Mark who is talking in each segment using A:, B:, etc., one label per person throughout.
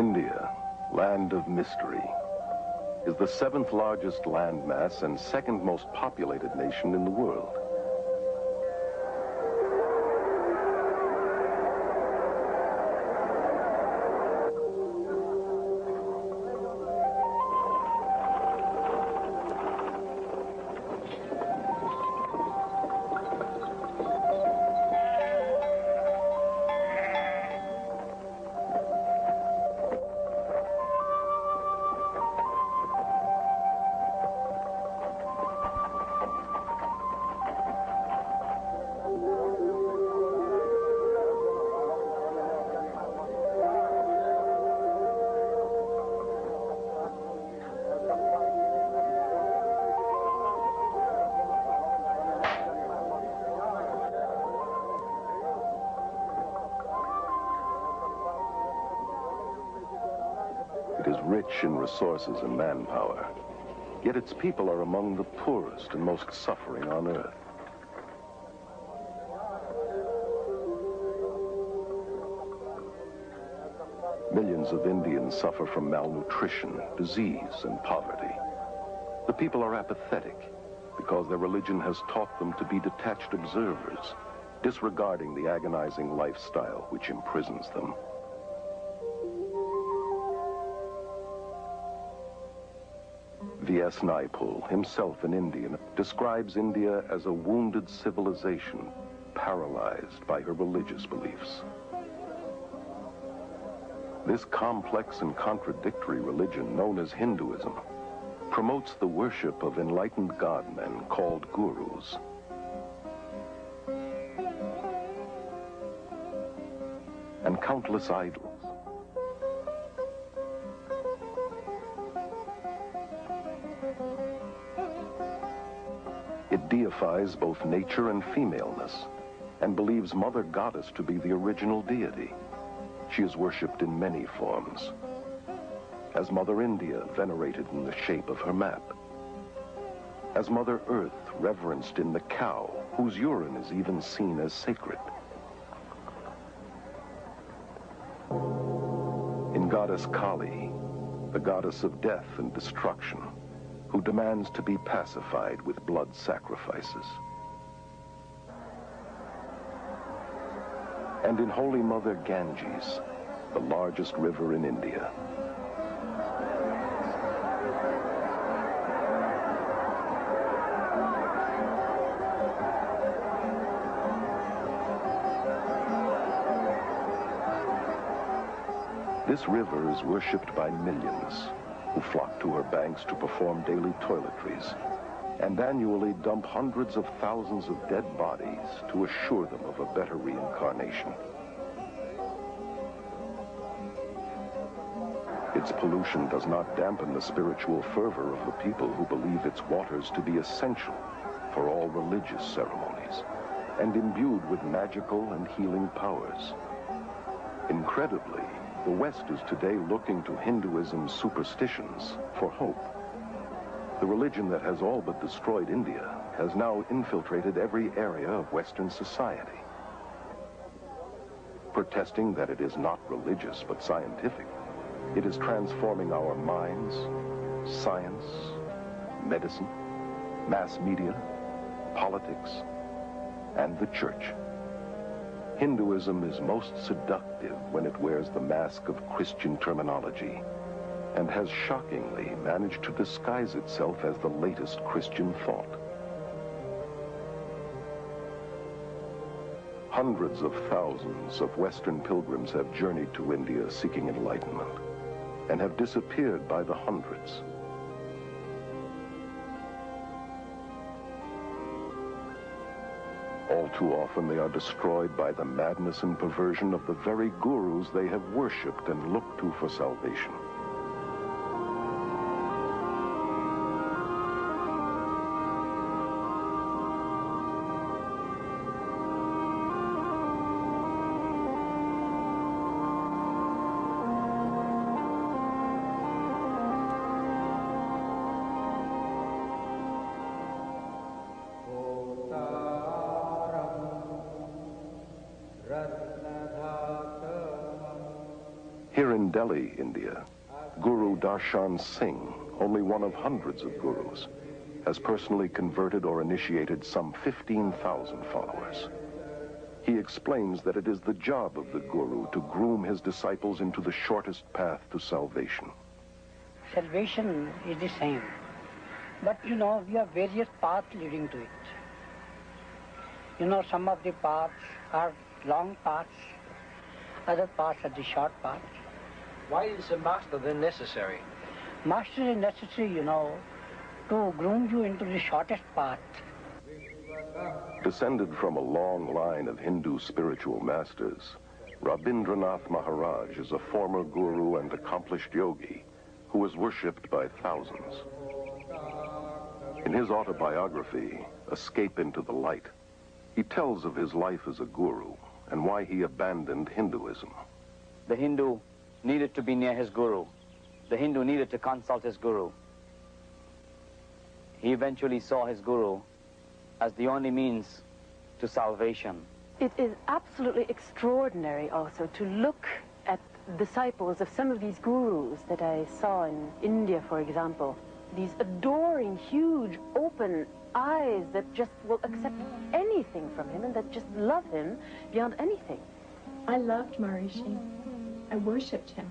A: India, land of mystery, is the 7th largest landmass and 2nd most populated nation in the world. It is rich in resources and manpower, yet its people are among the poorest and most suffering on earth. Millions of Indians suffer from malnutrition, disease, and poverty. The people are apathetic because their religion has taught them to be detached observers, disregarding the agonizing lifestyle which imprisons them. V.S. Naipaul, himself an Indian, describes India as a wounded civilization, paralyzed by her religious beliefs. This complex and contradictory religion, known as Hinduism, promotes the worship of enlightened god-men called gurus. And countless idols. It deifies both nature and femaleness, and believes Mother Goddess to be the original deity. She is worshipped in many forms, as Mother India, venerated in the shape of her map, as Mother Earth, reverenced in the cow, whose urine is even seen as sacred. In Goddess Kali, the goddess of death and destruction, who demands to be pacified with blood sacrifices. And in Holy Mother Ganges, the largest river in India. This river is worshipped by millions who flock to her banks to perform daily toiletries and annually dump hundreds of thousands of dead bodies to assure them of a better reincarnation. Its pollution does not dampen the spiritual fervor of the people who believe its waters to be essential for all religious ceremonies and imbued with magical and healing powers. Incredibly, the West is today looking to Hinduism's superstitions for hope. The religion that has all but destroyed India has now infiltrated every area of Western society. Protesting that it is not religious but scientific, it is transforming our minds, science, medicine, mass media, politics, and the church. Hinduism is most seductive when it wears the mask of Christian terminology and has shockingly managed to disguise itself as the latest Christian thought. Hundreds of thousands of Western pilgrims have journeyed to India seeking enlightenment and have disappeared by the hundreds. All too often they are destroyed by the madness and perversion of the very gurus they have worshipped and looked to for salvation. Here in Delhi, India, Guru Darshan Singh, only one of hundreds of gurus, has personally converted or initiated some 15,000 followers. He explains that it is the job of the guru to groom his disciples into the shortest path to salvation.
B: Salvation is the same, but you know, we have various paths leading to it. You know, some of the paths are long paths, other paths are the short paths.
C: Why is a master then necessary?
B: Master is necessary, you know, to groom you into the shortest path.
A: Descended from a long line of Hindu spiritual masters, Rabindranath Maharaj is a former guru and accomplished yogi who is worshipped by thousands. In his autobiography, Escape into the Light, he tells of his life as a guru and why he abandoned Hinduism.
D: The Hindu needed to be near his guru. The Hindu needed to consult his guru. He eventually saw his guru as the only means to salvation.
E: It is absolutely extraordinary also to look at disciples of some of these gurus that I saw in India, for example. These adoring, huge, open eyes that just will accept anything from him and that just love him beyond anything.
F: I loved Maharishi. I worshipped him.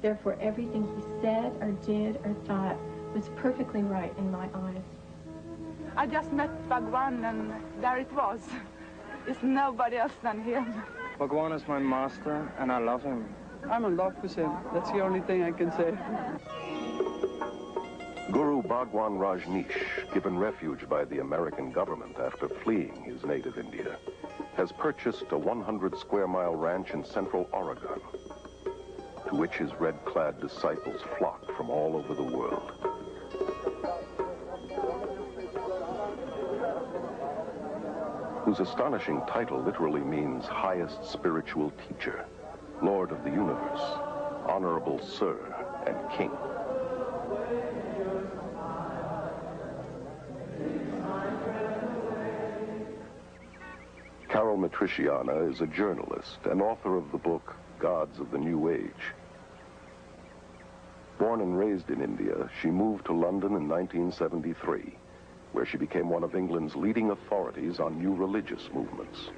F: Therefore, everything he said or did or thought was perfectly right in my eyes.
G: I just met Bhagwan and there it was. It's nobody else than him.
H: Bhagwan is my master and I love him.
I: I'm in love with him. That's the only thing I can say.
A: Guru Bhagwan Rajneesh, given refuge by the American government after fleeing his native India, has purchased a 100-square-mile ranch in central Oregon, to which his red-clad disciples flock from all over the world. Whose astonishing title literally means highest spiritual teacher, Lord of the universe, Honorable Sir, and King. Caryl Matrisciana is a journalist and author of the book Gods of the New Age. Born and raised in India, she moved to London in 1973, where she became one of England's leading authorities on new religious movements.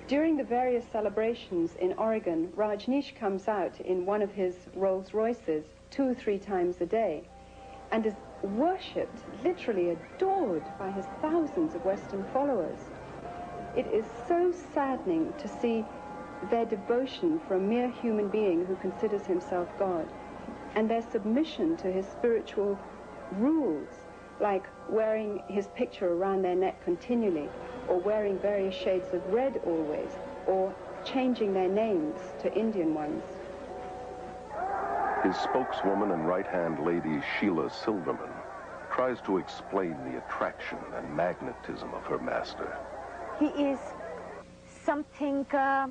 J: During the various celebrations in Oregon, Rajneesh comes out in one of his Rolls Royces 2 or 3 times a day and is worshipped, literally adored by his thousands of Western followers. It is so saddening to see their devotion for a mere human being who considers himself God, and their submission to his spiritual rules, like wearing his picture around their neck continually, or wearing various shades of red always, or changing their names to Indian ones.
A: His spokeswoman and right-hand lady, Sheila Silverman, tries to explain the attraction and magnetism of her master.
K: He is something that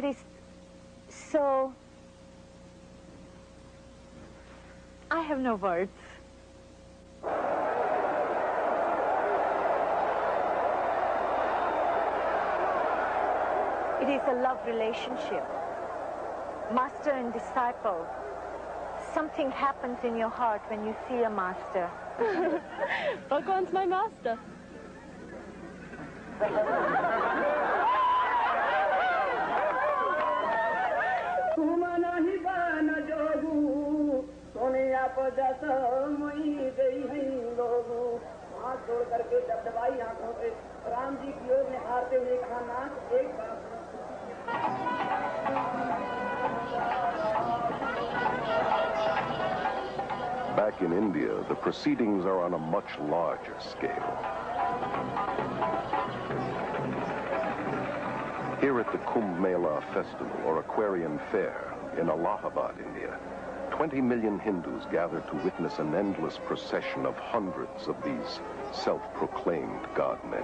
K: is so... I have no words. It is a love relationship, master and disciple. Something happens in your heart when you see a master.
E: Bhagwan's my master.
A: Back in India, the proceedings are on a much larger scale. Here at the Kumbh Mela Festival, or Aquarian Fair, in Allahabad, India, 20 million Hindus gather to witness an endless procession of hundreds of these self-proclaimed God-men.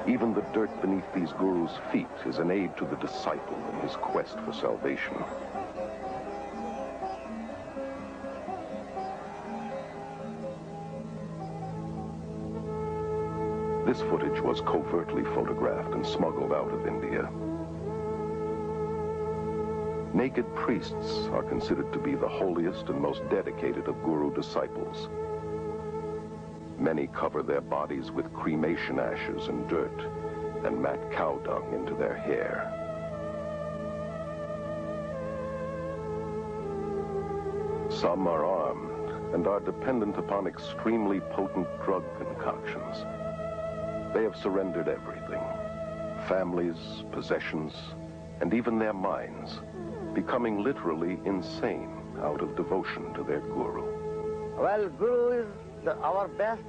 A: Even the dirt beneath these gurus' feet is an aid to the disciple in his quest for salvation. This footage was covertly photographed and smuggled out of India. Naked priests are considered to be the holiest and most dedicated of guru disciples. Many cover their bodies with cremation ashes and dirt and mat cow dung into their hair. Some are armed and are dependent upon extremely potent drug concoctions. They have surrendered everything, families, possessions, and even their minds, becoming literally insane out of devotion to their guru.
L: Well, Guru is our best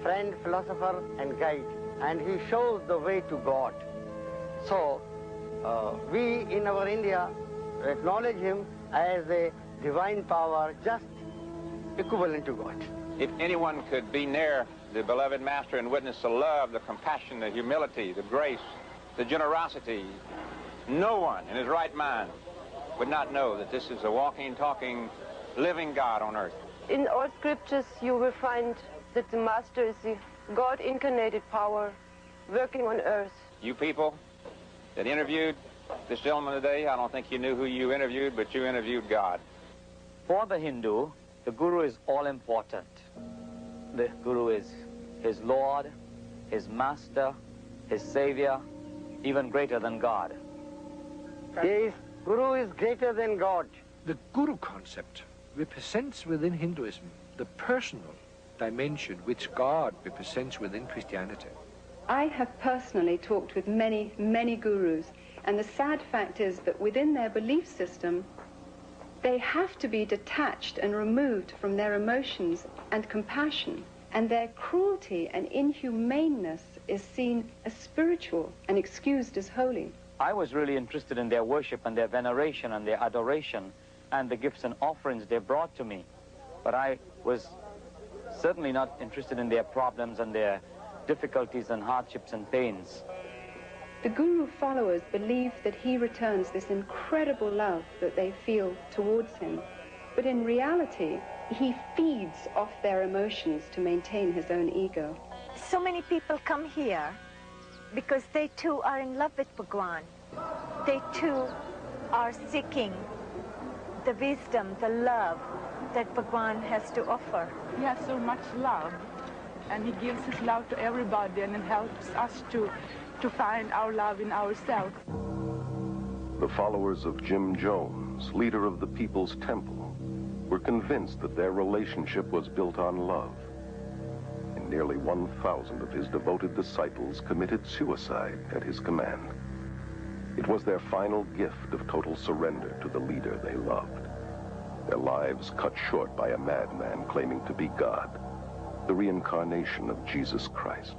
L: friend, philosopher, and guide, and he shows the way to God. So, we in our India acknowledge him as a divine power, just equivalent to God.
M: If anyone could be near the beloved Master and witness the love, the compassion, the humility, the grace, the generosity, no one in his right mind would not know that this is a walking, talking, living God on earth.
E: In all scriptures, you will find that the Master is the God-incarnated power working on earth.
M: You people that interviewed this gentleman today, I don't think you knew who you interviewed, but you interviewed God.
D: For the Hindu, the Guru is all-important. The Guru is his Lord, his Master, his Savior, even greater than God.
L: Yes, Guru is greater than God.
C: The Guru concept represents within Hinduism the personal dimension which God represents within Christianity.
J: I have personally talked with many, many gurus, and the sad fact is that within their belief system, they have to be detached and removed from their emotions and compassion, and their cruelty and inhumaneness is seen as spiritual and excused as holy.
D: I was really interested in their worship and their veneration and their adoration and the gifts and offerings they brought to me. But I was certainly not interested in their problems and their difficulties and hardships and pains.
J: The Guru followers believe that he returns this incredible love that they feel towards him. But in reality, he feeds off their emotions to maintain his own ego.
K: So many people come here because they too are in love with Bhagwan. They too are seeking the wisdom, the love that Bhagwan has to offer.
G: He has so much love, and he gives his love to everybody, and it helps us to find our love in ourselves.
A: The followers of Jim Jones, leader of the People's Temple, were convinced that their relationship was built on love. And nearly 1,000 of his devoted disciples committed suicide at his command. It was their final gift of total surrender to the leader they loved. Their lives cut short by a madman claiming to be God, the reincarnation of Jesus Christ.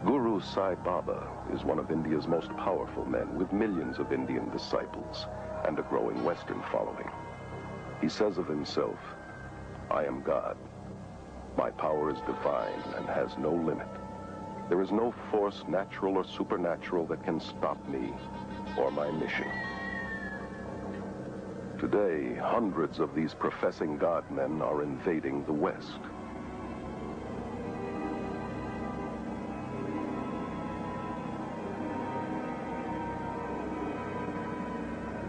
A: Guru Sai Baba is one of India's most powerful men with millions of Indian disciples and a growing Western following. He says of himself, "I am God. My power is divine and has no limit. There is no force, natural or supernatural, that can stop me or my mission." Today, hundreds of these professing God men are invading the West.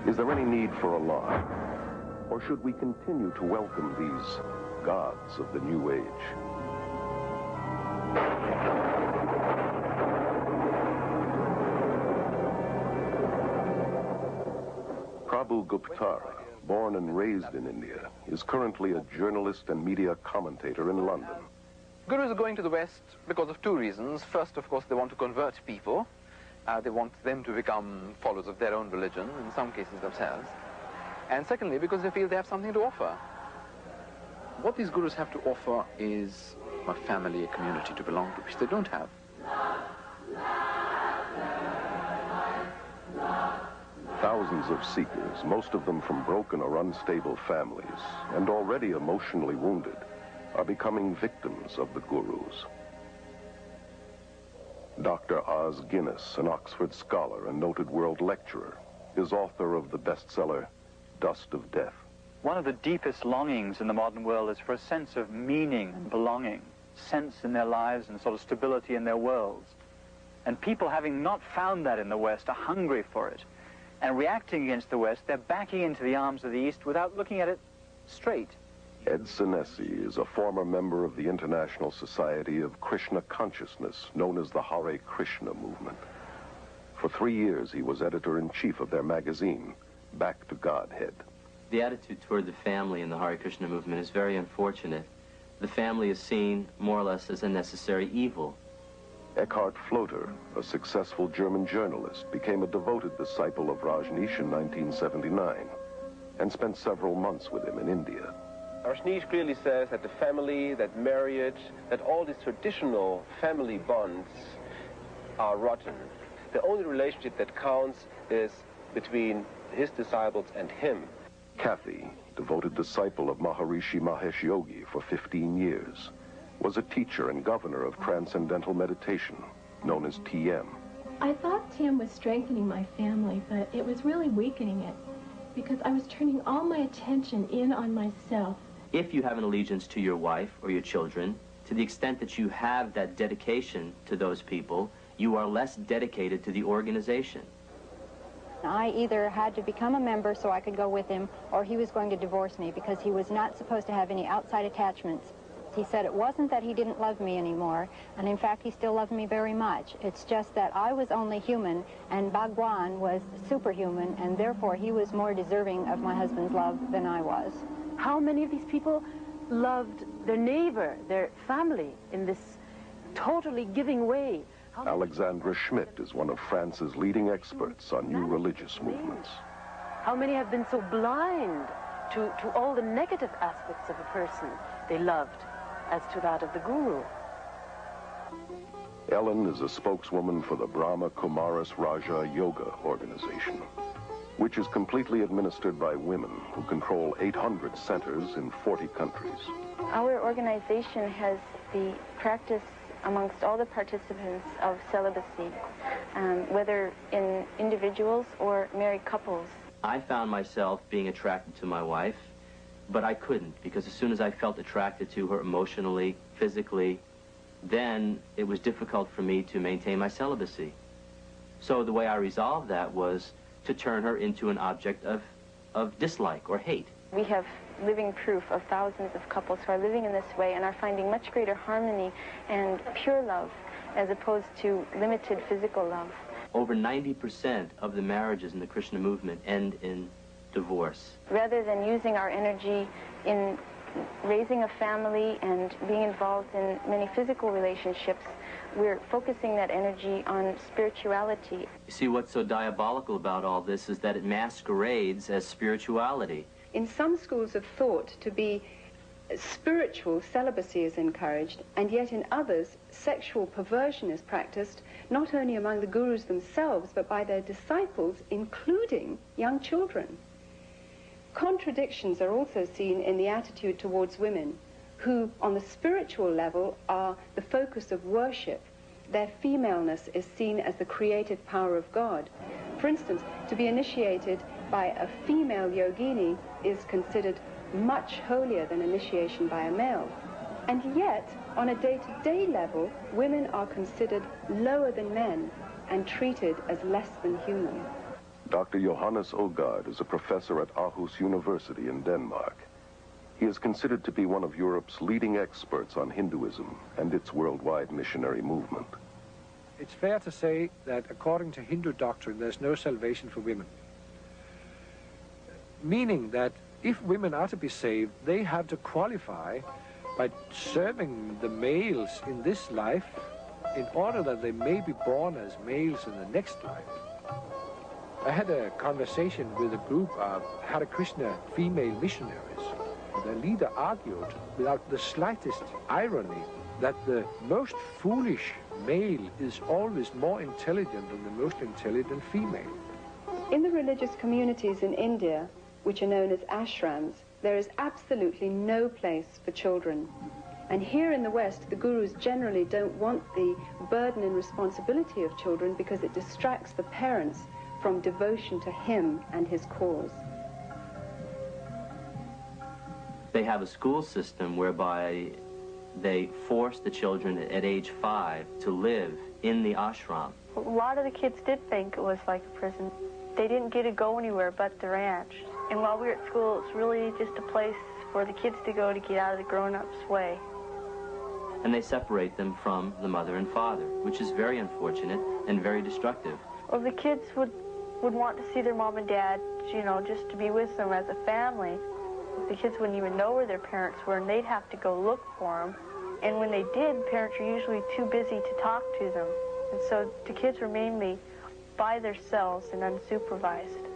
A: Is there any need for alarm? Or should we continue to welcome these gods of the New Age? Prabhu Guptara, born and raised in India, is currently a journalist and media commentator in London.
N: Gurus are going to the West because of two reasons. First, of course, they want to convert people. They want them to become followers of their own religion, in some cases themselves. And secondly, because they feel they have something to offer.
O: What these gurus have to offer is a family, a community to belong to, which they don't have.
A: Thousands of seekers, most of them from broken or unstable families, and already emotionally wounded, are becoming victims of the gurus. Dr. Os Guinness, an Oxford scholar and noted world lecturer, is author of the bestseller, Dust of Death.
P: One of the deepest longings in the modern world is for a sense of meaning and belonging, sense in their lives and sort of stability in their worlds. And people, having not found that in the West, are hungry for it. And reacting against the West, they're backing into the arms of the East without looking at it straight.
A: Ed Senesi is a former member of the International Society of Krishna Consciousness, known as the Hare Krishna movement. For 3 years, he was editor-in-chief of their magazine, Back to Godhead.
Q: The attitude toward the family in the Hare Krishna movement is very unfortunate. The family is seen more or less as a necessary evil.
A: Eckhart Floater, a successful German journalist, became a devoted disciple of Rajneesh in 1979 and spent several months with him in India.
R: Rajneesh clearly says that the family, that marriage, that all these traditional family bonds are rotten. The only relationship that counts is between his disciples and him.
A: Kathy, devoted disciple of Maharishi Mahesh Yogi for 15 years, was a teacher and governor of Transcendental Meditation, known as TM.
F: I thought Tim was strengthening my family, but it was really weakening it, because I was turning all my attention in on myself.
Q: If you have an allegiance to your wife or your children, to the extent that you have that dedication to those people, you are less dedicated to the organization.
S: I either had to become a member so I could go with him, or he was going to divorce me because he was not supposed to have any outside attachments. He said it wasn't that he didn't love me anymore, and in fact he still loved me very much. It's just that I was only human and Bhagwan was superhuman, and therefore he was more deserving of my husband's love than I was.
E: How many of these people loved their neighbor, their family, in this totally giving way?
A: Alexandra Schmidt is one of France's leading experts on new religious movements.
E: How many have been so blind to all the negative aspects of a person they loved as to that of the guru?
A: Ellen is a spokeswoman for the Brahma Kumaris Raja Yoga organization, which is completely administered by women who control 800 centers in 40 countries.
T: Our organization has the practice amongst all the participants of celibacy, whether in individuals or married couples.
Q: I found myself being attracted to my wife, but I couldn't, because as soon as I felt attracted to her emotionally, physically, then it was difficult for me to maintain my celibacy. So the way I resolved that was to turn her into an object of dislike or hate.
T: We have living proof of thousands of couples who are living in this way and are finding much greater harmony and pure love as opposed to limited physical love.
Q: Over 90% of the marriages in the Krishna movement end in divorce.
T: Rather than using our energy in raising a family and being involved in many physical relationships, we're focusing that energy on spirituality.
Q: You see, what's so diabolical about all this is that it masquerades as spirituality.
J: In some schools of thought, to be spiritual, celibacy is encouraged, and yet in others, sexual perversion is practiced, not only among the gurus themselves, but by their disciples, including young children. Contradictions are also seen in the attitude towards women, who, on the spiritual level, are the focus of worship. Their femaleness is seen as the creative power of God. For instance, to be initiated by a female yogini is considered much holier than initiation by a male. And yet, on a day-to-day level, women are considered lower than men and treated as less than human.
A: Dr. Johannes Ågaard is a professor at Aarhus University in Denmark. He is considered to be one of Europe's leading experts on Hinduism and its worldwide missionary movement.
C: It's fair to say that according to Hindu doctrine, there's no salvation for women. Meaning that if women are to be saved, they have to qualify by serving the males in this life in order that they may be born as males in the next life. I had a conversation with a group of Hare Krishna female missionaries. Their leader argued, without the slightest irony, that the most foolish male is always more intelligent than the most intelligent female.
J: In the religious communities in India, which are known as ashrams, there is absolutely no place for children. And here in the West, the gurus generally don't want the burden and responsibility of children because it distracts the parents from devotion to him and his cause.
Q: They have a school system whereby they force the children at age 5 to live in the ashram.
T: A lot of the kids did think it was like a prison. They didn't get to go anywhere but the ranch. And while we were at school, it's really just a place for the kids to go to get out of the grown-ups' way.
Q: And they separate them from the mother and father, which is very unfortunate and very destructive.
T: Well, the kids would want to see their mom and dad, you know, just to be with them as a family. The kids wouldn't even know where their parents were, and they'd have to go look for them. And when they did, parents were usually too busy to talk to them. And so the kids were mainly by themselves and unsupervised.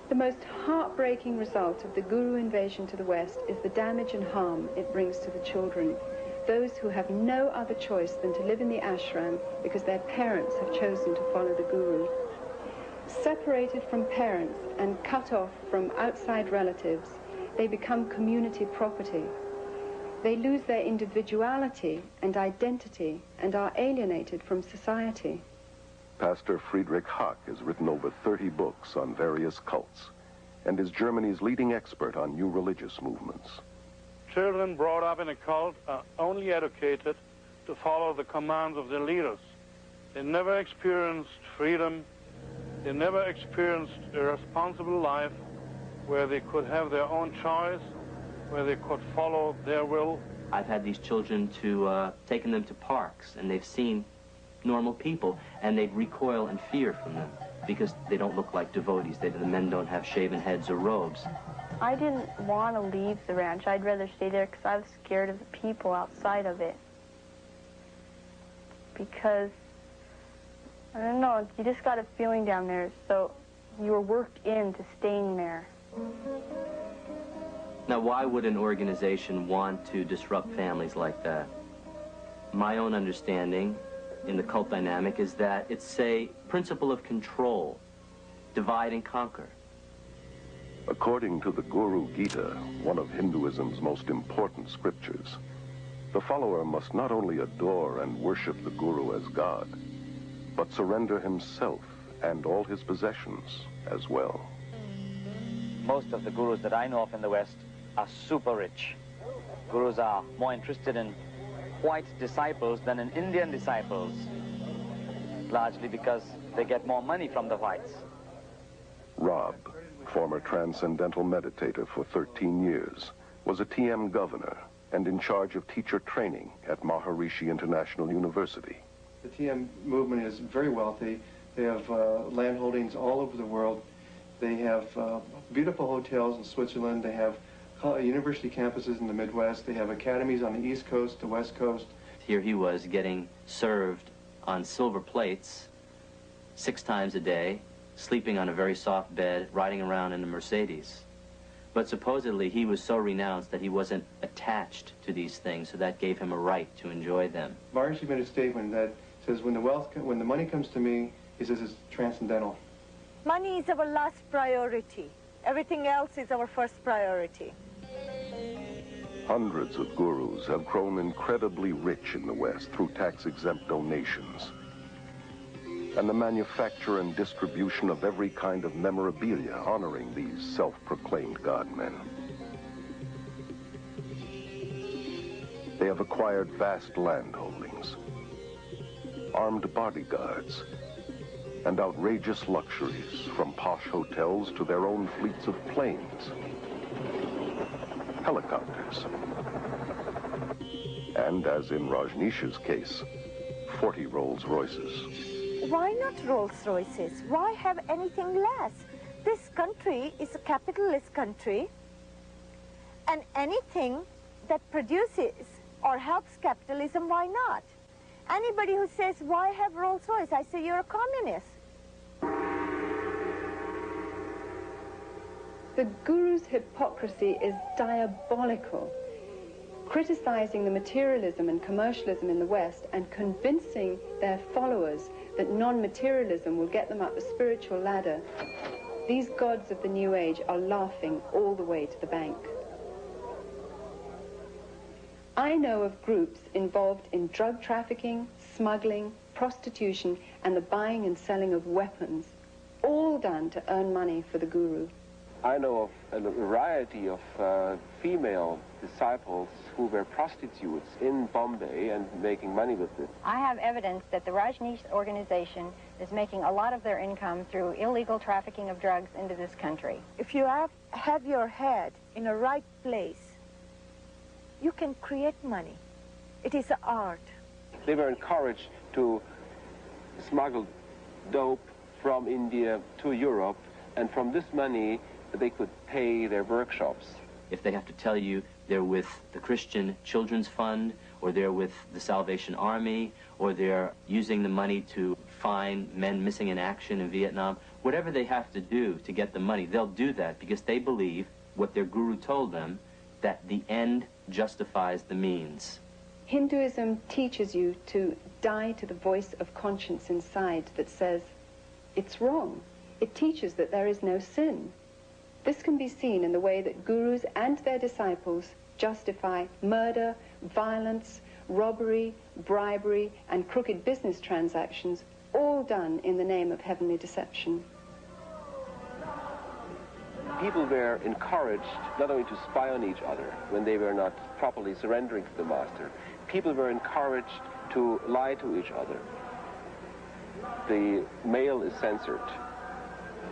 J: The most heartbreaking result of the guru invasion to the West is the damage and harm it brings to the children, those who have no other choice than to live in the ashram because their parents have chosen to follow the guru. Separated from parents and cut off from outside relatives, they become community property. They lose their individuality and identity and are alienated from society.
A: Pastor Friedrich Hack has written over 30 books on various cults and is Germany's leading expert on new religious movements.
U: Children brought up in a cult are only educated to follow the commands of their leaders. They never experienced freedom. They never experienced a responsible life where they could have their own choice, where they could follow their will.
Q: I've had these children taken them to parks, and they've seen normal people, and they'd recoil in fear from them because they don't look like devotees. The men don't have shaven heads or robes.
T: I didn't want to leave the ranch. I'd rather stay there because I was scared of the people outside of it. Because, I don't know, you just got a feeling down there, so you were worked into staying there.
Q: Now, why would an organization want to disrupt families like that? My own understanding in the cult dynamic is that it's a principle of control, divide and conquer.
A: According to the Guru Gita, one of Hinduism's most important scriptures, the follower must not only adore and worship the Guru as God, but surrender himself and all his possessions as well.
D: Most of the gurus that I know of in the West are super rich. Gurus are more interested in white disciples than in Indian disciples, largely because they get more money from the whites.
A: Rob, former transcendental meditator for 13 years, was a TM governor and in charge of teacher training at Maharishi International University.
V: The TM movement is very wealthy. They have land holdings all over the world. They have beautiful hotels in Switzerland. They have university campuses in the Midwest. They have academies on the East Coast, the West Coast.
Q: Here he was getting served on silver plates 6 times a day, sleeping on a very soft bed, riding around in a Mercedes. But supposedly he was so renounced that he wasn't attached to these things, so that gave him a right to enjoy them.
V: Maharishi made a statement that says, when the money comes to me, he says it's transcendental.
K: Money is our last priority. Everything else is our first priority.
A: Hundreds of gurus have grown incredibly rich in the West through tax-exempt donations and the manufacture and distribution of every kind of memorabilia honoring these self-proclaimed God-men. They have acquired vast land holdings, armed bodyguards, and outrageous luxuries, from posh hotels to their own fleets of planes, helicopters, and, as in Rajneesh's case, 40 Rolls-Royces.
K: Why not Rolls-Royces? Why have anything less? This country is a capitalist country, and anything that produces or helps capitalism, why not? Anybody who says, why have Rolls-Royce? I say, you're a communist.
J: The guru's hypocrisy is diabolical, criticizing the materialism and commercialism in the West and convincing their followers that non-materialism will get them up the spiritual ladder. These gods of the New Age are laughing all the way to the bank. I know of groups involved in drug trafficking, smuggling, prostitution, and the buying and selling of weapons, all done to earn money for the guru.
R: I know of a variety of female disciples who were prostitutes in Bombay and making money with it.
S: I have evidence that the Rajneesh organization is making a lot of their income through illegal trafficking of drugs into this country.
K: If you have your head in a right place, you can create money. It is an art.
R: They were encouraged to smuggle dope from India to Europe, and from this money they could pay their workshops.
Q: If they have to tell you they're with the Christian Children's Fund, or they're with the Salvation Army, or they're using the money to find men missing in action in Vietnam, whatever they have to do to get the money, they'll do that because they believe what their guru told them, that the end justifies the means.
J: Hinduism teaches you to die to the voice of conscience inside that says, it's wrong. It teaches that there is no sin. This can be seen in the way that gurus and their disciples justify murder, violence, robbery, bribery, and crooked business transactions, all done in the name of heavenly deception.
R: People were encouraged not only to spy on each other when they were not properly surrendering to the master, people were encouraged to lie to each other. The mail is censored.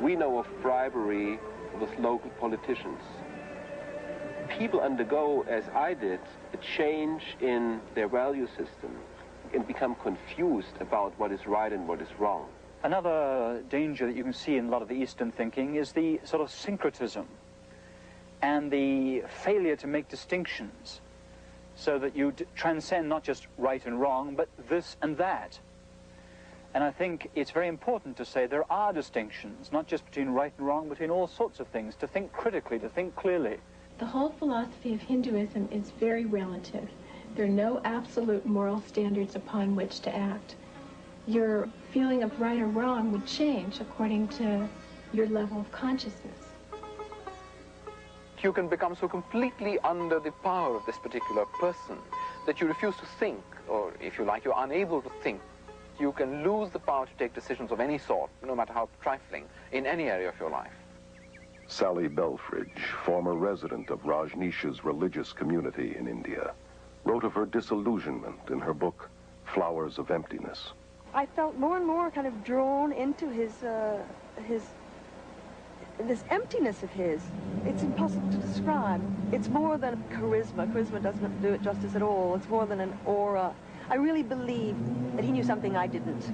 R: We know of bribery with local politicians. People undergo, as I did, a change in their value system and become confused about what is right and what is wrong.
P: Another danger that you can see in a lot of the Eastern thinking is the sort of syncretism and the failure to make distinctions so that you transcend not just right and wrong, but this and that. And I think it's very important to say there are distinctions, not just between right and wrong, between all sorts of things, to think critically, to think clearly.
F: The whole philosophy of Hinduism is very relative. There are no absolute moral standards upon which to act. Your feeling of right or wrong would change according to your level of consciousness.
N: You can become so completely under the power of this particular person that you refuse to think, or if you like, you're unable to think. You can lose the power to take decisions of any sort, no matter how trifling, in any area of your life.
A: Sally Belfridge, former resident of Rajneesh's religious community in India, wrote of her disillusionment in her book, Flowers of Emptiness.
B: I felt more and more kind of drawn into this emptiness of his. It's impossible to describe. It's more than charisma. Charisma doesn't do it justice at all. It's more than an aura. I really believe that he knew something I didn't,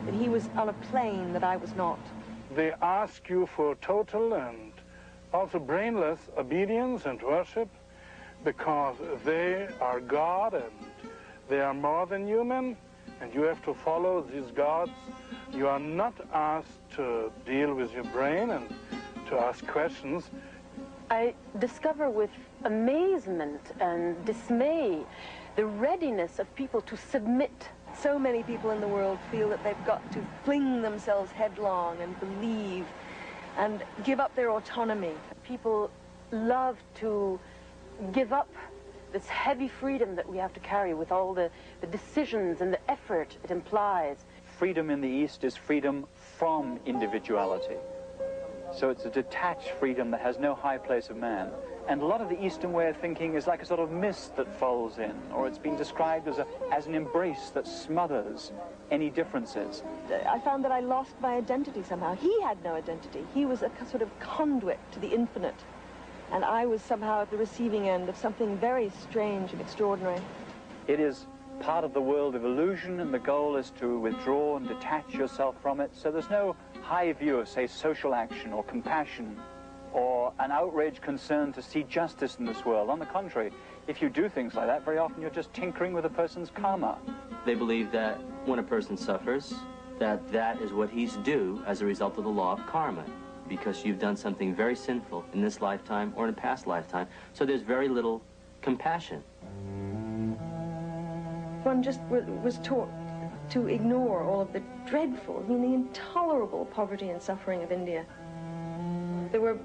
B: that he was on a plane that I was not.
U: They ask you for total and also brainless obedience and worship because they are God and they are more than human, and you have to follow these gods. You are not asked to deal with your brain and to ask questions.
E: I discover with amazement and dismay the readiness of people to submit.
B: So many people in the world feel that they've got to fling themselves headlong and believe and give up their autonomy.
E: People love to give up this heavy freedom that we have to carry with all the decisions and the effort it implies.
P: Freedom in the East is freedom from individuality. So it's a detached freedom that has no high place of man. And a lot of the Eastern way of thinking is like a sort of mist that folds in, or it's been described as an embrace that smothers any differences.
B: I found that I lost my identity somehow. He had no identity. He was a sort of conduit to the infinite. And I was somehow at the receiving end of something very strange and extraordinary.
P: It is part of the world of illusion, and the goal is to withdraw and detach yourself from it. So there's no high view of, say, social action or compassion or an outraged concern to see justice in this world. On the contrary, if you do things like that, very often you're just tinkering with a person's karma.
Q: They believe that when a person suffers, that is what he's due as a result of the law of karma, because you've done something very sinful in this lifetime or in a past lifetime. So there's very little compassion.
B: One just was taught to ignore all of the dreadful, I mean, the intolerable poverty and suffering of India. There were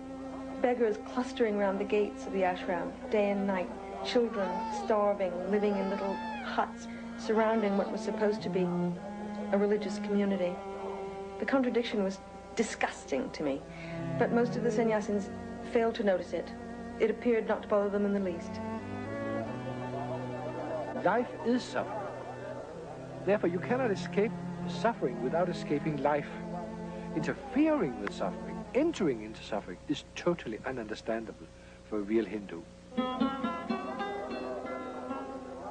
B: beggars clustering around the gates of the ashram day and night. children starving, living in little huts surrounding what was supposed to be a religious community. The contradiction was disgusting to me, but most of the sannyasins failed to notice it. It appeared not to bother them in the least.
C: Life is suffering. Therefore, you cannot escape suffering without escaping life. Interfering with suffering, entering into suffering, is totally ununderstandable for a real Hindu.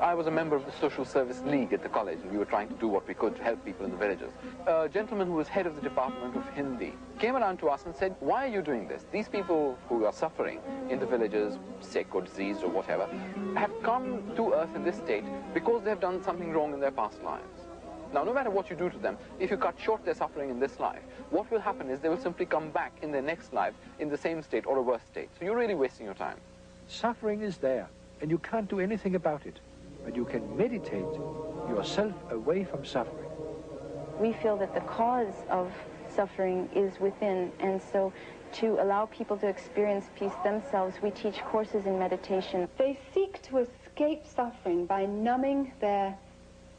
N: I was a member of the Social Service League at the college, and we were trying to do what we could to help people in the villages. A gentleman who was head of the Department of Hindi came around to us and said, why are you doing this? These people who are suffering in the villages, sick or diseased or whatever, have come to earth in this state because they have done something wrong in their past lives. Now, no matter what you do to them, if you cut short their suffering in this life, what will happen is they will simply come back in their next life in the same state or a worse state. So you're really wasting your time.
C: Suffering is there, and you can't do anything about it. But you can meditate yourself away from suffering.
E: We feel that the cause of suffering is within, and so to allow people to experience peace themselves, we teach courses in meditation.
J: They seek to escape suffering by numbing their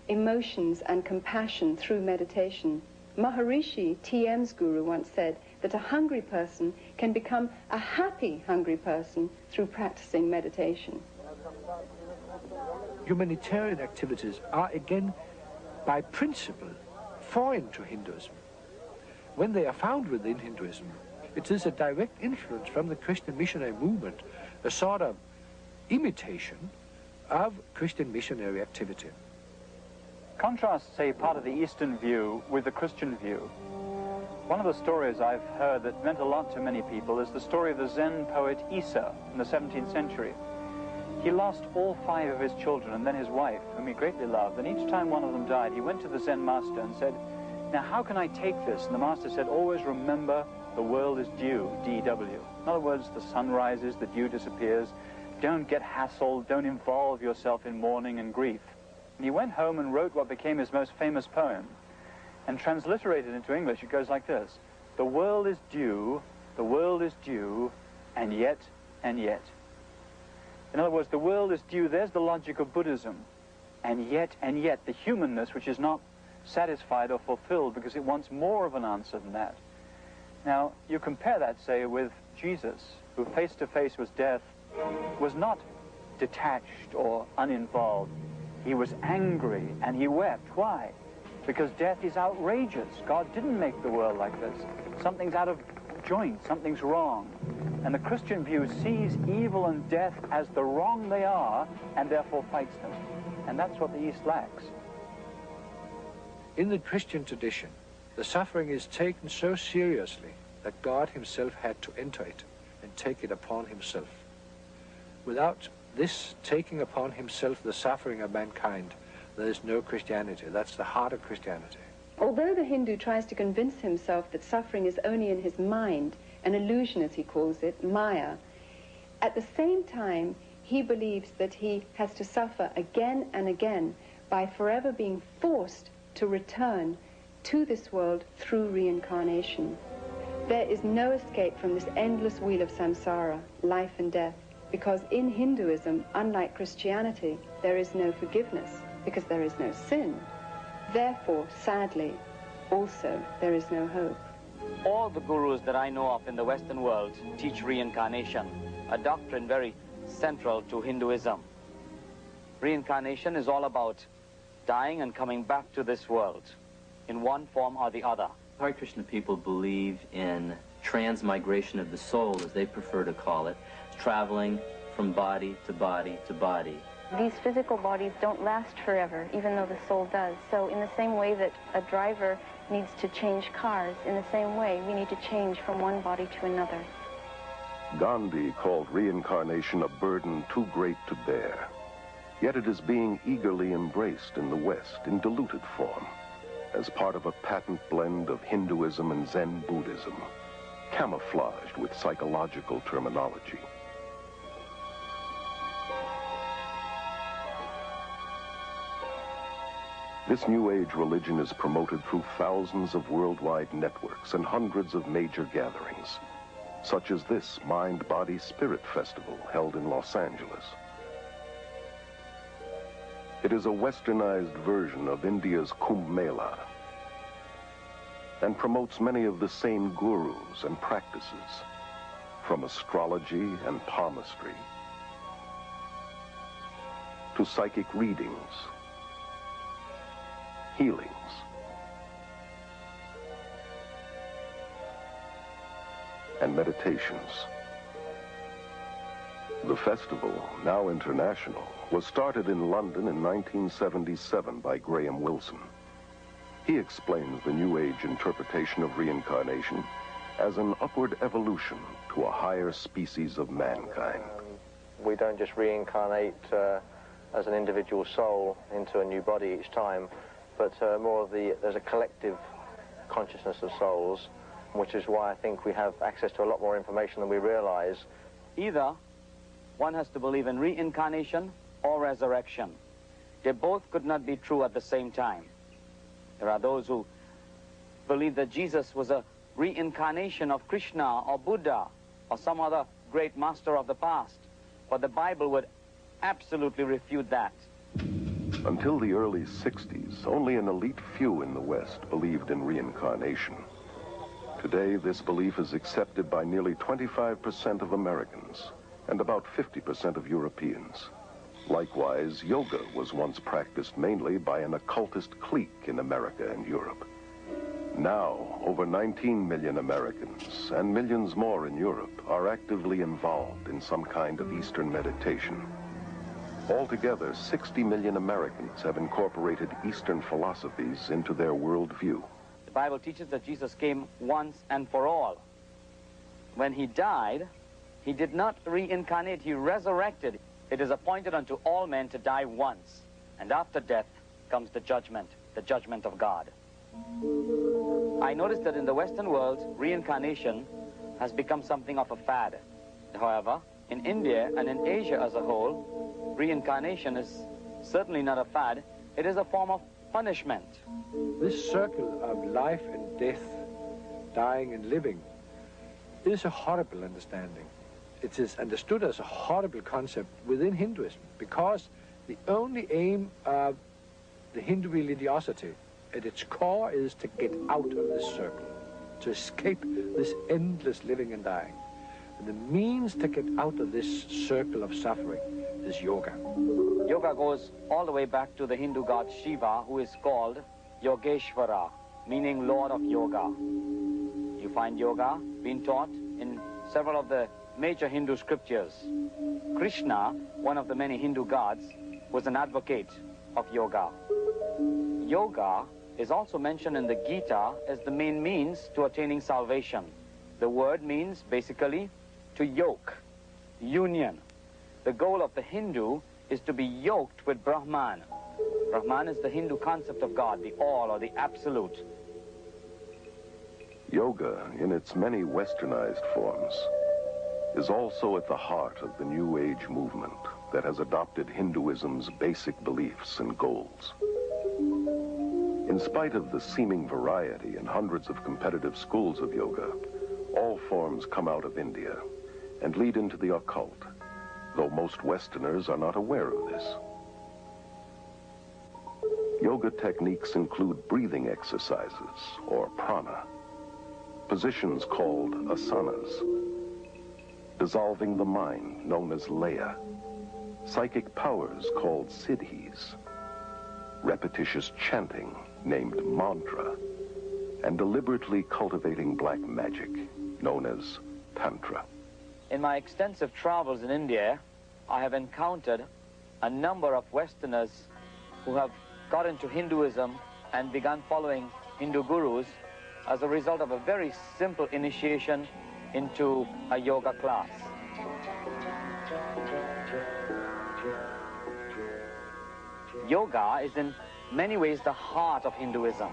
J: emotions and compassion through meditation. Maharishi, TM's guru, once said that a hungry person can become a happy hungry person through practicing meditation.
C: Humanitarian activities are, again, by principle, foreign to Hinduism. When they are found within Hinduism, it is a direct influence from the Christian missionary movement, a sort of imitation of Christian missionary activity.
P: Contrast, say, part of the Eastern view with the Christian view. One of the stories I've heard that meant a lot to many people is the story of the Zen poet Isa in the 17th century. He lost all 5 of his children and then his wife, whom he greatly loved, and each time one of them died, he went to the Zen master and said, now how can I take this? And the master said, always remember the world is dew, D-W. In other words, the sun rises, the dew disappears. Don't get hassled, don't involve yourself in mourning and grief. And he went home and wrote what became his most famous poem. And transliterated into English, it goes like this: the world is dew, and yet, and yet. In other words, the world is dew, there's the logic of Buddhism. And yet, the humanness which is not satisfied or fulfilled because it wants more of an answer than that. Now, you compare that, say, with Jesus, who face to face with death was not detached or uninvolved. He was angry and he wept. Why? Because death is outrageous. God didn't make the world like this. Something's out of joint, something's wrong. And the Christian view sees evil and death as the wrong they are and therefore fights them. And that's what the East lacks.
C: In the Christian tradition, the suffering is taken so seriously that God himself had to enter it and take it upon himself. Without this taking upon himself the suffering of mankind, there is no Christianity. That's the heart of Christianity.
J: Although the Hindu tries to convince himself that suffering is only in his mind, an illusion as he calls it, Maya, at the same time he believes that he has to suffer again and again by forever being forced to return to this world through reincarnation. There is no escape from this endless wheel of samsara, life and death, because in Hinduism, unlike Christianity, there is no forgiveness, because there is no sin. Therefore, sadly, also, there is no hope.
D: All the gurus that I know of in the Western world teach reincarnation, a doctrine very central to Hinduism. Reincarnation is all about dying and coming back to this world in one form or the other.
Q: Hare Krishna people believe in transmigration of the soul, as they prefer to call it, traveling from body to body to body.
E: These physical bodies don't last forever, even though the soul does. So in the same way that a driver needs to change cars, in the same way we need to change from one body to another.
A: Gandhi called reincarnation a burden too great to bear. Yet it is being eagerly embraced in the West in diluted form, as part of a patent blend of Hinduism and Zen Buddhism, camouflaged with psychological terminology. This New Age religion is promoted through thousands of worldwide networks and hundreds of major gatherings, such as this Mind, Body, Spirit Festival held in Los Angeles. It is a westernized version of India's Kumbh Mela and promotes many of the same gurus and practices, from astrology and palmistry to psychic readings, healings, and meditations. The festival, now international, was started in London in 1977 by Graham Wilson. He explains the New Age interpretation of reincarnation as an upward evolution to a higher species of mankind.
H: We don't just reincarnate as an individual soul into a new body each time, but more of there's a collective consciousness of souls, which is why I think we have access to a lot more information than we realize.
D: Either one has to believe in reincarnation or resurrection. They both could not be true at the same time. There are those who believe that Jesus was a reincarnation of Krishna or Buddha or some other great master of the past, but the Bible would absolutely refute that.
A: Until the early 60s, only an elite few in the West believed in reincarnation. Today, this belief is accepted by nearly 25% of Americans and about 50% of Europeans. Likewise, yoga was once practiced mainly by an occultist clique in America and Europe. Now, over 19 million Americans and millions more in Europe are actively involved in some kind of Eastern meditation. Altogether, 60 million Americans have incorporated Eastern philosophies into their worldview.
D: The Bible teaches that Jesus came once and for all. When he died, he did not reincarnate, he resurrected. It is appointed unto all men to die once, and after death comes the judgment of God. I noticed that in the Western world, reincarnation has become something of a fad. However, in India and in Asia as a whole, reincarnation is certainly not a fad. It is a form of punishment.
C: This circle of life and death, dying and living, is a horrible understanding. It is understood as a horrible concept within Hinduism, because the only aim of the Hindu religiosity at its core is to get out of this circle, to escape this endless living and dying. And the means to get out of this circle of suffering is yoga.
D: Yoga goes all the way back to the Hindu god Shiva, who is called Yogeshvara, meaning Lord of Yoga. You find yoga being taught in several of the major Hindu scriptures. Krishna, one of the many Hindu gods, was an advocate of yoga. Yoga is also mentioned in the Gita as the main means to attaining salvation. The word means basically to yoke, union. The goal of the Hindu is to be yoked with Brahman. Brahman is the Hindu concept of God, the all or the absolute.
A: Yoga, in its many westernized forms, is also at the heart of the New Age movement that has adopted Hinduism's basic beliefs and goals. In spite of the seeming variety and hundreds of competitive schools of yoga, all forms come out of India and lead into the occult, though most Westerners are not aware of this. Yoga techniques include breathing exercises, or prana, positions called asanas, dissolving the mind, known as laya, psychic powers called siddhis, repetitious chanting, named mantra, and deliberately cultivating black magic, known as tantra.
D: In my extensive travels in India, I have encountered a number of Westerners who have got into Hinduism and begun following Hindu gurus as a result of a very simple initiation into a yoga class. Yoga is in many ways the heart of Hinduism.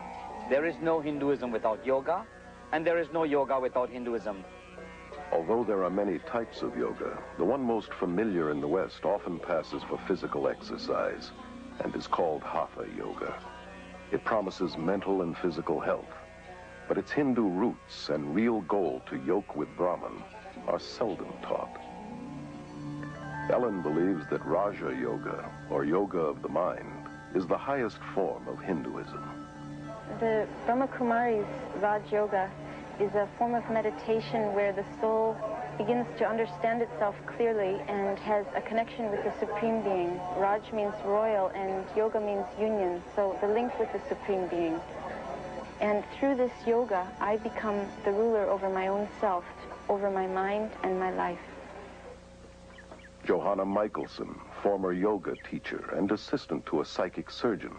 D: There is no Hinduism without yoga, and there is no yoga without Hinduism.
A: Although there are many types of yoga, the one most familiar in the West often passes for physical exercise and is called Hatha Yoga. It promises mental and physical health, but its Hindu roots and real goal to yoke with Brahman are seldom taught. Ellen believes that Raja Yoga, or yoga of the mind, is the highest form of Hinduism.
E: The Brahma Kumari's Raj Yoga is a form of meditation where the soul begins to understand itself clearly and has a connection with the Supreme Being. Raj means royal and yoga means union, so the link with the Supreme Being. And through this yoga, I become the ruler over my own self, over my mind and my life.
A: Johanna Michelson, former yoga teacher and assistant to a psychic surgeon,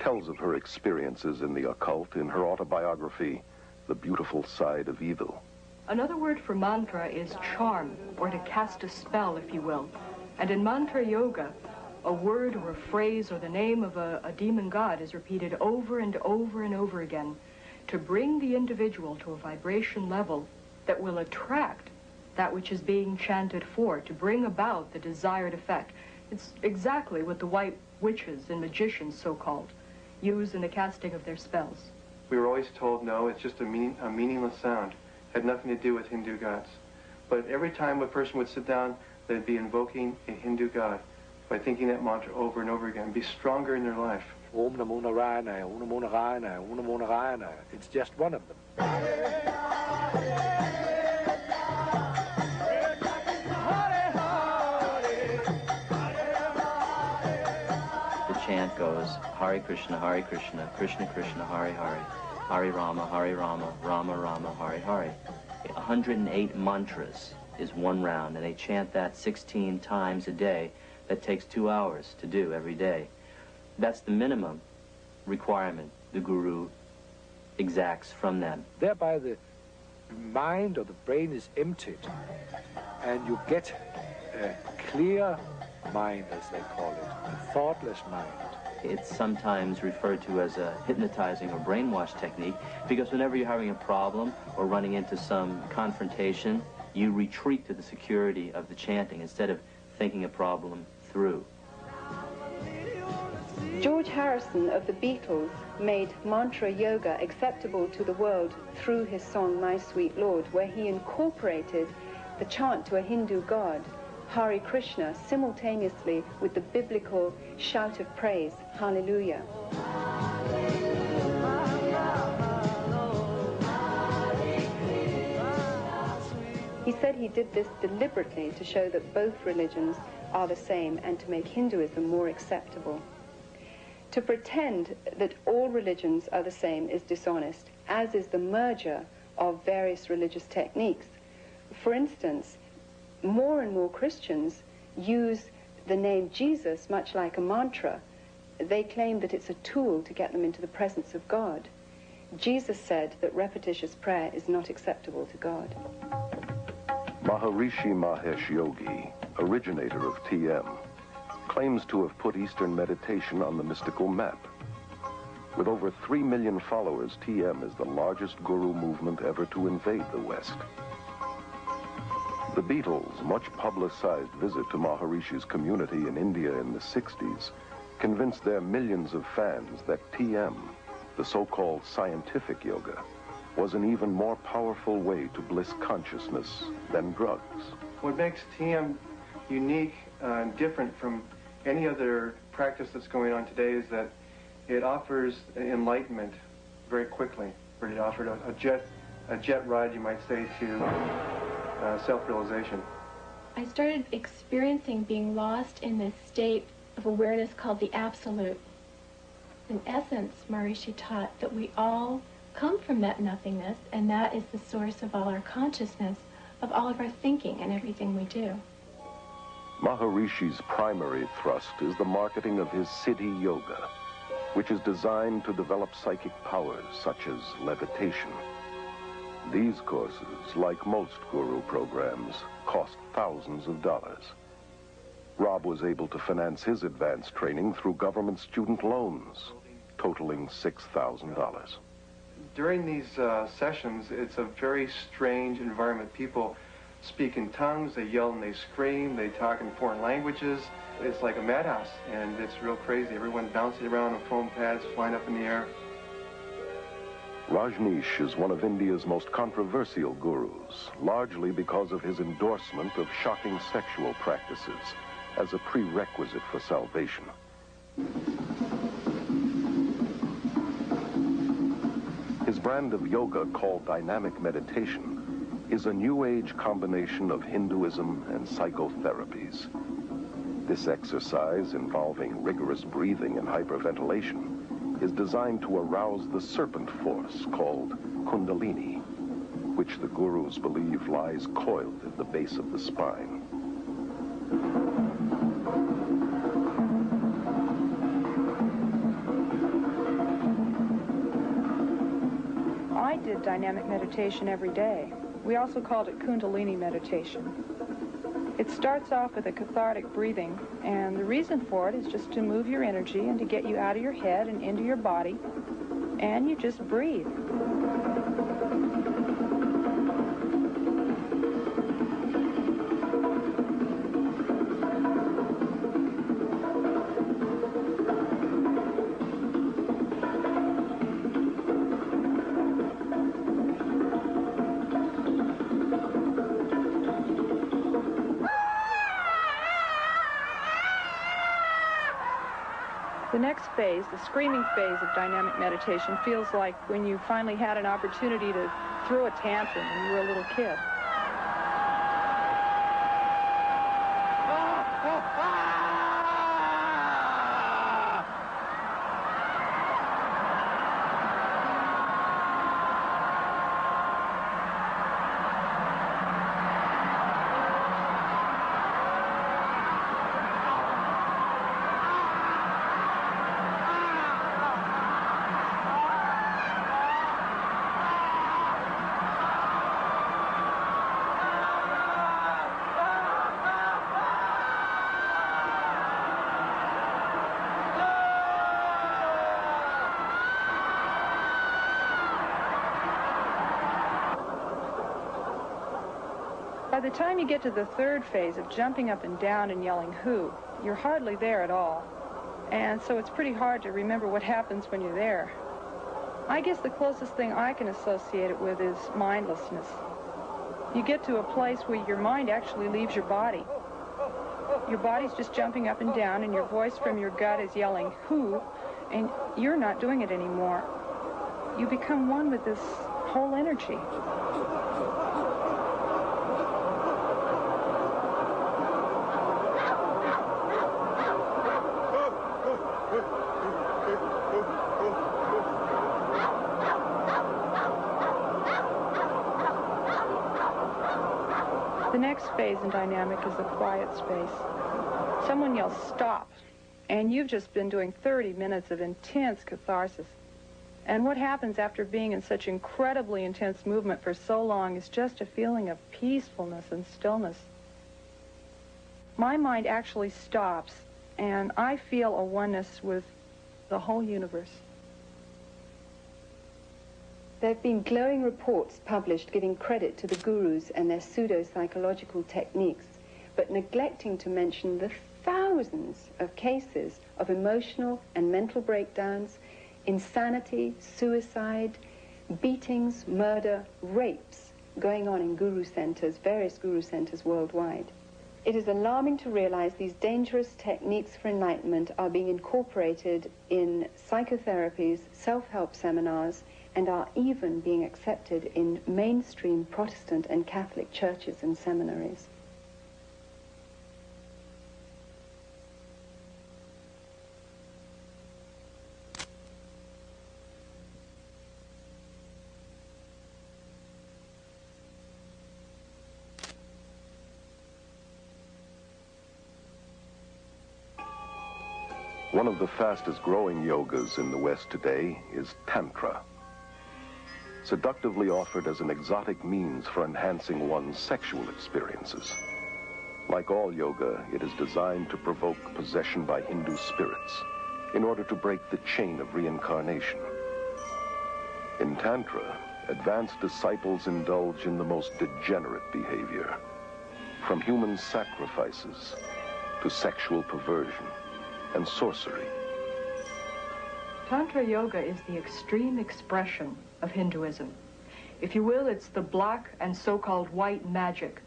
A: tells of her experiences in the occult in her autobiography, The Beautiful Side of Evil.
I: Another word for mantra is charm, or to cast a spell, if you will. And in mantra yoga, a word or a phrase or the name of a demon god is repeated over and over and over again to bring the individual to a vibration level that will attract that which is being chanted for, to bring about the desired effect. It's exactly what the white witches and magicians, so-called, use in the casting of their spells.
V: We were always told, no, it's just a meaningless sound. Had nothing to do with Hindu gods. But every time a person would sit down, they'd be invoking a Hindu god by thinking that mantra over and over again, be stronger in their life.
C: Om Namo Narayana, Om Namo Narayana, Om Namo Narayana. It's just one of them.
Q: The chant goes, Hare Krishna, Krishna Krishna, Hare Hare, Hare Rama, Rama Rama, Hare Hare. 108 mantras is one round, and they chant that 16 times a day. That takes 2 hours to do every day. That's the minimum requirement the guru exacts from them.
C: Thereby the mind or the brain is emptied, and you get a clear mind, as they call it, a thoughtless mind.
Q: It's sometimes referred to as a hypnotizing or brainwash technique, because whenever you're having a problem or running into some confrontation, you retreat to the security of the chanting instead of thinking a problem through.
J: George Harrison of the Beatles made mantra yoga acceptable to the world through his song My Sweet Lord, where he incorporated the chant to a Hindu god, Hare Krishna, simultaneously with the biblical shout of praise, Hallelujah. He said he did this deliberately to show that both religions are the same and to make Hinduism more acceptable. To pretend that all religions are the same is dishonest, as is the merger of various religious techniques. For instance, more and more Christians use the name Jesus much like a mantra. They claim that it's a tool to get them into the presence of God. Jesus said that repetitious prayer is not acceptable to God.
A: Maharishi Mahesh Yogi, originator of TM, claims to have put Eastern meditation on the mystical map. With over 3 million followers, TM is the largest guru movement ever to invade the West. The Beatles' much publicized visit to Maharishi's community in India in the 60s convinced their millions of fans that TM, the so-called scientific yoga, was an even more powerful way to bliss consciousness than drugs.
V: What makes TM unique and different from any other practice that's going on today is that it offers enlightenment very quickly. It offered a jet ride, you might say, to self-realization.
F: I started experiencing being lost in this state of awareness called the Absolute. In essence, Maharishi taught that we all come from that nothingness, and that is the source of all our consciousness, of all of our thinking and everything we do.
A: Maharishi's primary thrust is the marketing of his Siddhi Yoga, which is designed to develop psychic powers such as levitation. These courses, like most guru programs, cost thousands of dollars. Rob was able to finance his advanced training through government student loans, totaling $6,000.
V: During these sessions, it's a very strange environment. People speak in tongues, they yell and they scream, they talk in foreign languages. It's like a madhouse, and it's real crazy. Everyone bouncing around on foam pads, flying up in the air.
A: Rajneesh is one of India's most controversial gurus, largely because of his endorsement of shocking sexual practices as a prerequisite for salvation. brand of yoga called dynamic meditation is a New Age combination of Hinduism and psychotherapies. This exercise, involving rigorous breathing and hyperventilation, is designed to arouse the serpent force called Kundalini, which the gurus believe lies coiled at the base of the spine.
L: I did dynamic meditation every day. We also called it Kundalini meditation. It starts off with a cathartic breathing, and the reason for it is just to move your energy and to get you out of your head and into your body, and you just breathe. The next phase, the screaming phase of dynamic meditation, feels like when you finally had an opportunity to throw a tantrum when you were a little kid. By the time you get to the third phase of jumping up and down and yelling "who," you're hardly there at all. And so it's pretty hard to remember what happens when you're there. I guess the closest thing I can associate it with is mindlessness. You get to a place where your mind actually leaves your body. Your body's just jumping up and down, and your voice from your gut is yelling "who," and you're not doing it anymore. You become one with this whole energy. The next phase in dynamic is the quiet space. Someone yells "stop," and you've just been doing 30 minutes of intense catharsis. And what happens after being in such incredibly intense movement for so long is just a feeling of peacefulness and stillness. My mind actually stops, and I feel a oneness with the whole universe.
J: There have been glowing reports published giving credit to the gurus and their pseudo-psychological techniques, but neglecting to mention the thousands of cases of emotional and mental breakdowns, insanity, suicide, beatings, murder, rapes going on in guru centers, various guru centers worldwide. It is alarming to realize these dangerous techniques for enlightenment are being incorporated in psychotherapies, self-help seminars, and are even being accepted in mainstream Protestant and Catholic churches and seminaries.
A: One of the fastest growing yogas in the West today is Tantra. Seductively offered as an exotic means for enhancing one's sexual experiences. Like all yoga, it is designed to provoke possession by Hindu spirits in order to break the chain of reincarnation. In Tantra, advanced disciples indulge in the most degenerate behavior, from human sacrifices to sexual perversion and sorcery.
I: Tantra yoga is the extreme expression of Hinduism. If you will, it's the black and so-called white magic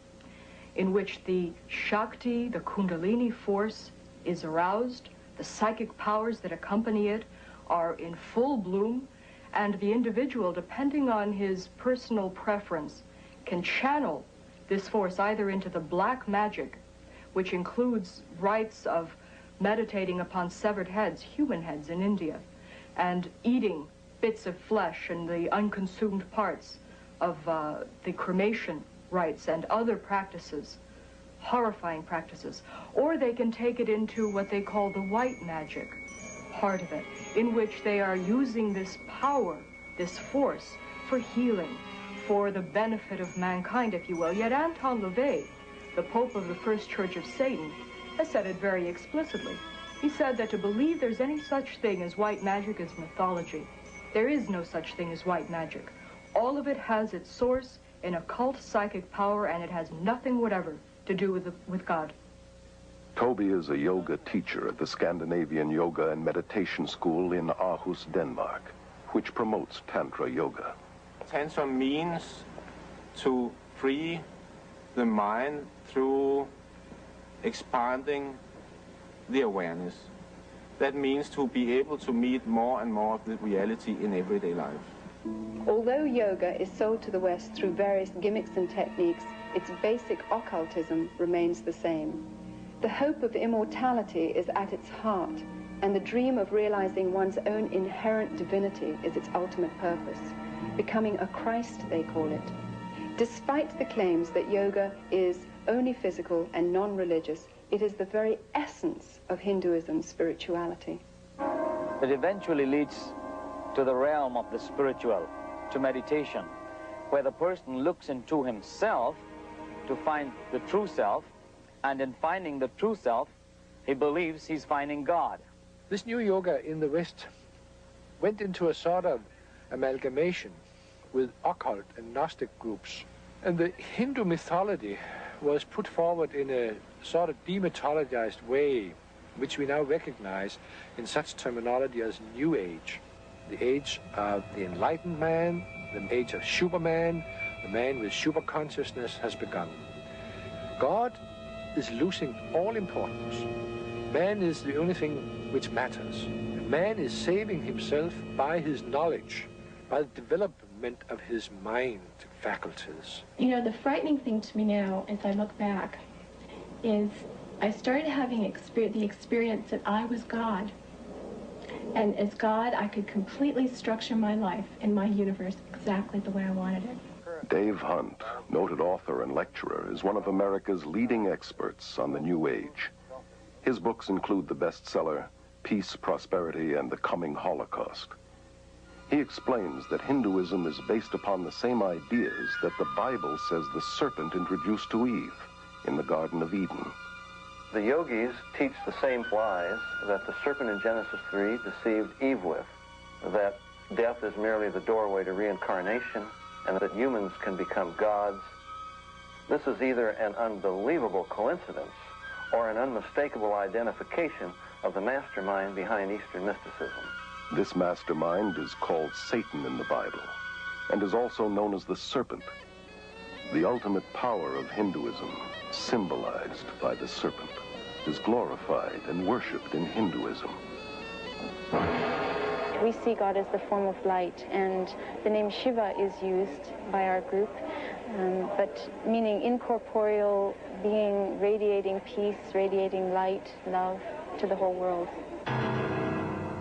I: in which the Shakti, the Kundalini force, is aroused, the psychic powers that accompany it are in full bloom, And the individual, depending on his personal preference, can channel this force either into the black magic, which includes rites of meditating upon severed heads, human heads in India, and eating bits of flesh and the unconsumed parts of the cremation rites and other practices, horrifying practices. Or they can take it into what they call the white magic part of it, in which they are using this power, this force, for healing, for the benefit of mankind, if you will. Yet Anton LaVey, the Pope of the First Church of Satan, has said it very explicitly. He said that to believe there's any such thing as white magic is mythology. There is no such thing as white magic. All of it has its source in occult psychic power, and it has nothing whatever to do with God.
A: Toby is a yoga teacher at the Scandinavian Yoga and Meditation School in Aarhus, Denmark, which promotes Tantra Yoga.
G: Tantra means to free the mind through expanding the awareness. That means to be able to meet more and more of the reality in everyday life.
J: Although yoga is sold to the West through various gimmicks and techniques, its basic occultism remains the same. The hope of immortality is at its heart, and the dream of realizing one's own inherent divinity is its ultimate purpose. Becoming a Christ, they call it. Despite the claims that yoga is only physical and non-religious, it is the very essence of Hinduism's spirituality.
D: It eventually leads to the realm of the spiritual, to meditation, where the person looks into himself to find the true self, and in finding the true self, he believes he's finding God.
C: This new yoga in the West went into a sort of amalgamation with occult and Gnostic groups. And the Hindu mythology was put forward in a sort of demythologized way, which we now recognize in such terminology as New Age. The age of the enlightened man, the age of Superman, the man with super consciousness has begun. God is losing all importance. Man is the only thing which matters. And man is saving himself by his knowledge, by the development of his mind faculties.
F: You know, the frightening thing to me now, as I look back, is I started having the experience that I was God. And as God, I could completely structure my life and my universe exactly the way I wanted it.
A: Dave Hunt, noted author and lecturer, is one of America's leading experts on the New Age. His books include the bestseller Peace, Prosperity, and the Coming Holocaust. He explains that Hinduism is based upon the same ideas that the Bible says the serpent introduced to Eve in the Garden of Eden.
H: The yogis teach the same lies that the serpent in Genesis 3 deceived Eve with, that death is merely the doorway to reincarnation, and that humans can become gods. This is either an unbelievable coincidence or an unmistakable identification of the mastermind behind Eastern mysticism.
A: This mastermind is called Satan in the Bible and is also known as the serpent, the ultimate power of Hinduism, symbolized by the serpent, is glorified and worshipped in Hinduism.
E: We see God as the form of light, and the name Shiva is used by our group, but meaning incorporeal being, radiating peace, radiating light, love to the whole world.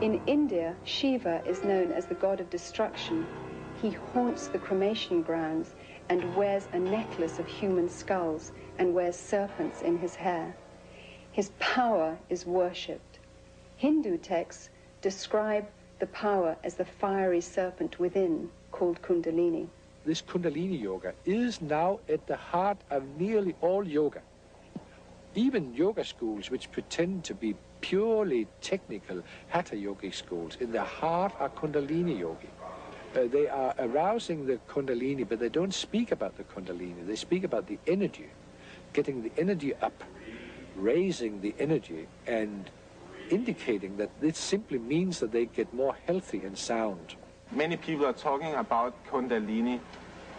J: In India, Shiva is known as the god of destruction. He haunts the cremation grounds and wears a necklace of human skulls and wears serpents in his hair. His power is worshipped. Hindu texts describe the power as the fiery serpent within, called Kundalini.
C: This Kundalini yoga is now at the heart of nearly all yoga. Even yoga schools which pretend to be purely technical Hatha yogic schools, in their heart are Kundalini yogi. They are arousing the Kundalini, but they don't speak about the Kundalini. They speak about the energy, getting the energy up, raising the energy, and indicating that this simply means that they get more healthy and sound.
G: Many people are talking about Kundalini,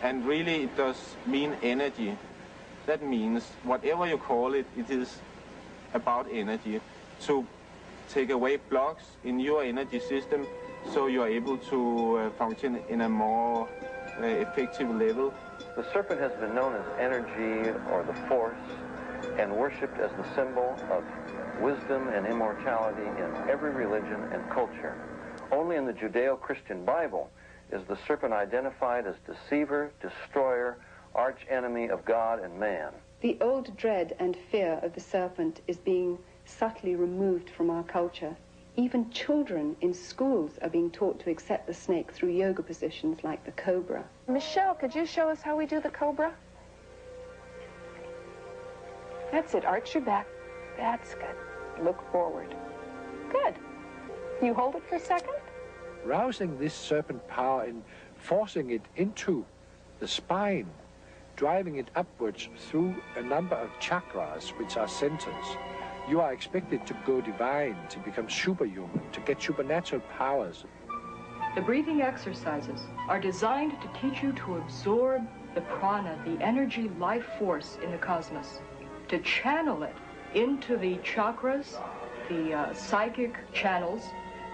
G: and really it does mean energy. That means whatever you call it, it is about energy. To take away blocks in your energy system so you are able to function in a more effective level.
H: The serpent has been known as energy or the force and worshipped as the symbol of wisdom and immortality in every religion and culture. Only in the Judeo-Christian Bible is the serpent identified as deceiver, destroyer, arch-enemy of God and man.
J: The old dread and fear of the serpent is being subtly removed from our culture. Even children in schools are being taught to accept the snake through yoga positions like the cobra.
L: Michelle, could you show us how we do the cobra? That's it. Arch your back. That's good. Look forward. Good. You hold it for a second.
C: Rousing this serpent power and forcing it into the spine, driving it upwards through a number of chakras, which are centers. You are expected to go divine, to become superhuman, to get supernatural powers.
I: The breathing exercises are designed to teach you to absorb the prana, the energy life force in the cosmos, to channel it into the chakras, the psychic channels,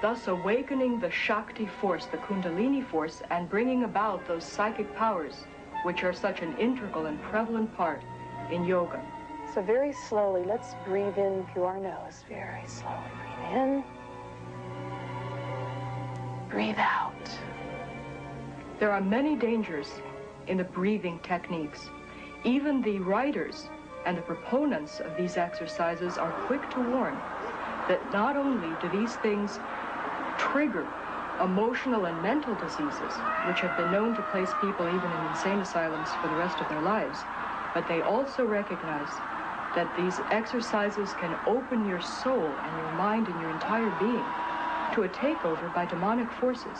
I: thus awakening the Shakti force, the Kundalini force, and bringing about those psychic powers, which are such an integral and prevalent part in yoga.
L: So very slowly, let's breathe in through our nose. Very slowly. Breathe in. Breathe out.
I: There are many dangers in the breathing techniques. Even the writers and the proponents of these exercises are quick to warn that not only do these things trigger emotional and mental diseases, which have been known to place people even in insane asylums for the rest of their lives, but they also recognize that these exercises can open your soul and your mind and your entire being to a takeover by demonic forces.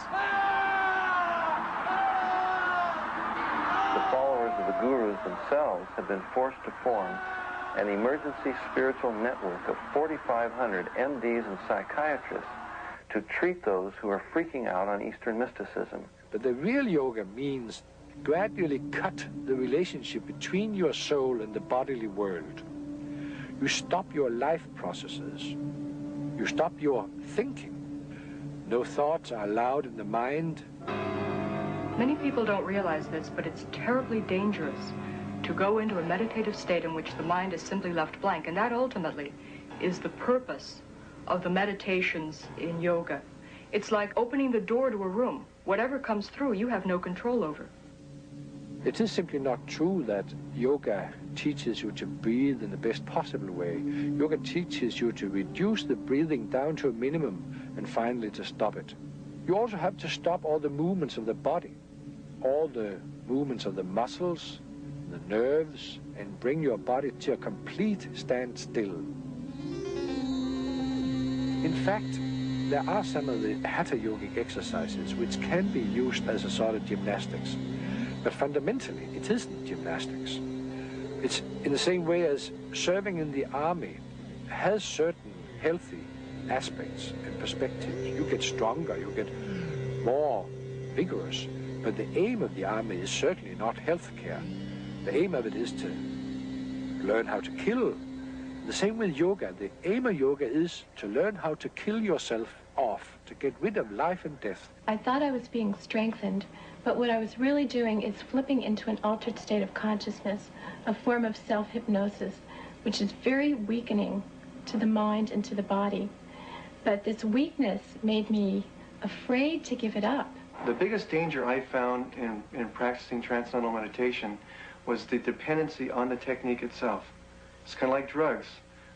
H: The followers of the gurus themselves have been forced to form an emergency spiritual network of 4,500 MDs and psychiatrists to treat those who are freaking out on Eastern mysticism.
C: But the real yoga means gradually cut the relationship between your soul and the bodily world. You stop your life processes. You stop your thinking. No thoughts are allowed in the mind.
I: Many people don't realize this, but it's terribly dangerous to go into a meditative state in which the mind is simply left blank, and that ultimately is the purpose of the meditations in yoga. It's like opening the door to a room. Whatever comes through, you have no control over.
C: It is simply not true that yoga teaches you to breathe in the best possible way. Yoga teaches you to reduce the breathing down to a minimum and finally to stop it. You also have to stop all the movements of the body, all the movements of the muscles, the nerves, and bring your body to a complete standstill. In fact, there are some of the hatha yogic exercises which can be used as a sort of gymnastics. But fundamentally, it isn't gymnastics. It's in the same way as serving in the army has certain healthy aspects and perspectives. You get stronger, you get more vigorous, but the aim of the army is certainly not health care. The aim of it is to learn how to kill. The same with yoga. The aim of yoga is to learn how to kill yourself off, to get rid of life and death.
F: I thought I was being strengthened, but what I was really doing is flipping into an altered state of consciousness, a form of self-hypnosis, which is very weakening to the mind and to the body. But this weakness made me afraid to give it up.
V: The biggest danger I found in practicing transcendental meditation was the dependency on the technique itself. It's kind of like drugs.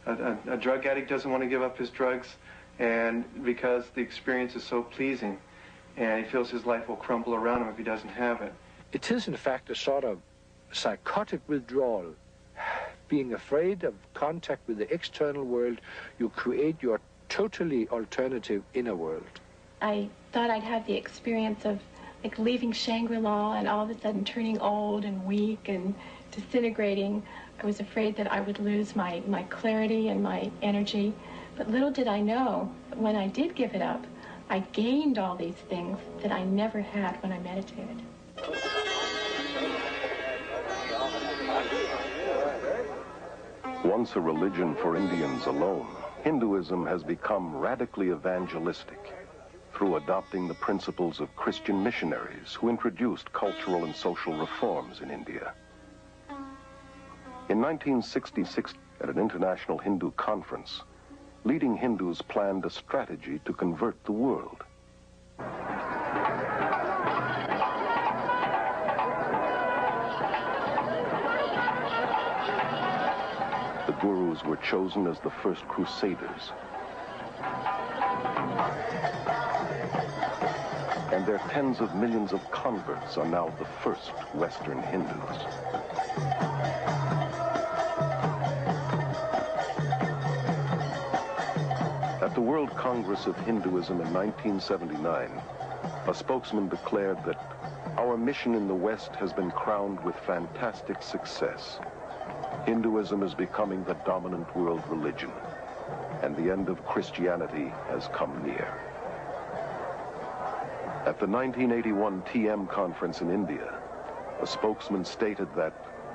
V: A drug addict doesn't want to give up his drugs, and because the experience is so pleasing, and he feels his life will crumble around him if he doesn't have it.
C: It is, in fact, a sort of psychotic withdrawal. Being afraid of contact with the external world, you create your totally alternative inner world.
F: I thought I'd have the experience of like leaving Shangri-La and all of a sudden turning old and weak and disintegrating. I was afraid that I would lose my clarity and my energy. But little did I know that when I did give it up, I gained all these things that I never had when I meditated.
A: Once a religion for Indians alone, Hinduism has become radically evangelistic. through adopting the principles of Christian missionaries who introduced cultural and social reforms in India. In 1966, at an international Hindu conference, leading Hindus planned a strategy to convert the world. The gurus were chosen as the first crusaders. And their tens of millions of converts are now the first Western Hindus. At the World Congress of Hinduism in 1979, a spokesman declared that our mission in the West has been crowned with fantastic success. Hinduism is becoming the dominant world religion, and the end of Christianity has come near. At the 1981 TM conference in India, a spokesman stated that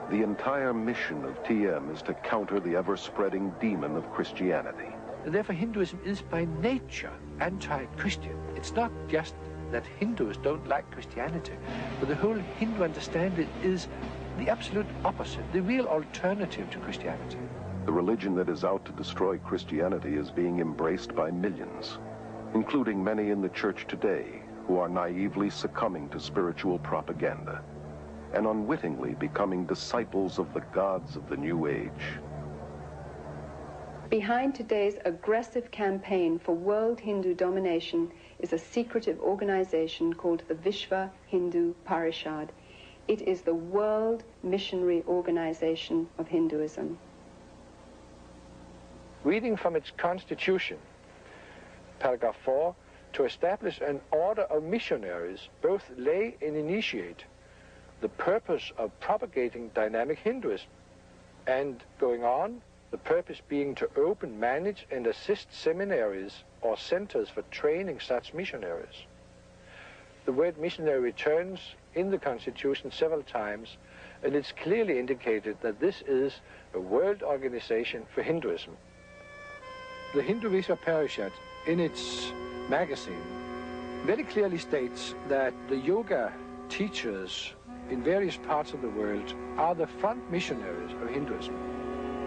A: the entire mission of TM is to counter the ever-spreading demon of Christianity.
C: Therefore, Hinduism is by nature anti-Christian. It's not just that Hindus don't like Christianity, but the whole Hindu understanding is the absolute opposite, the real alternative to Christianity.
A: The religion that is out to destroy Christianity is being embraced by millions, including many in the church today who are naively succumbing to spiritual propaganda and unwittingly becoming disciples of the gods of the New Age.
J: Behind today's aggressive campaign for world Hindu domination is a secretive organization called the Vishva Hindu Parishad. It is the world missionary organization of Hinduism.
C: Reading from its constitution, paragraph 4, to establish an order of missionaries, both lay and initiate, the purpose of propagating dynamic Hinduism, and going on, the purpose being to open, manage, and assist seminaries or centers for training such missionaries. The word missionary returns in the Constitution several times, and it's clearly indicated that this is a world organization for Hinduism. The Hindu Vishva Parishad, in its magazine, very clearly states that the yoga teachers in various parts of the world are the front missionaries of Hinduism.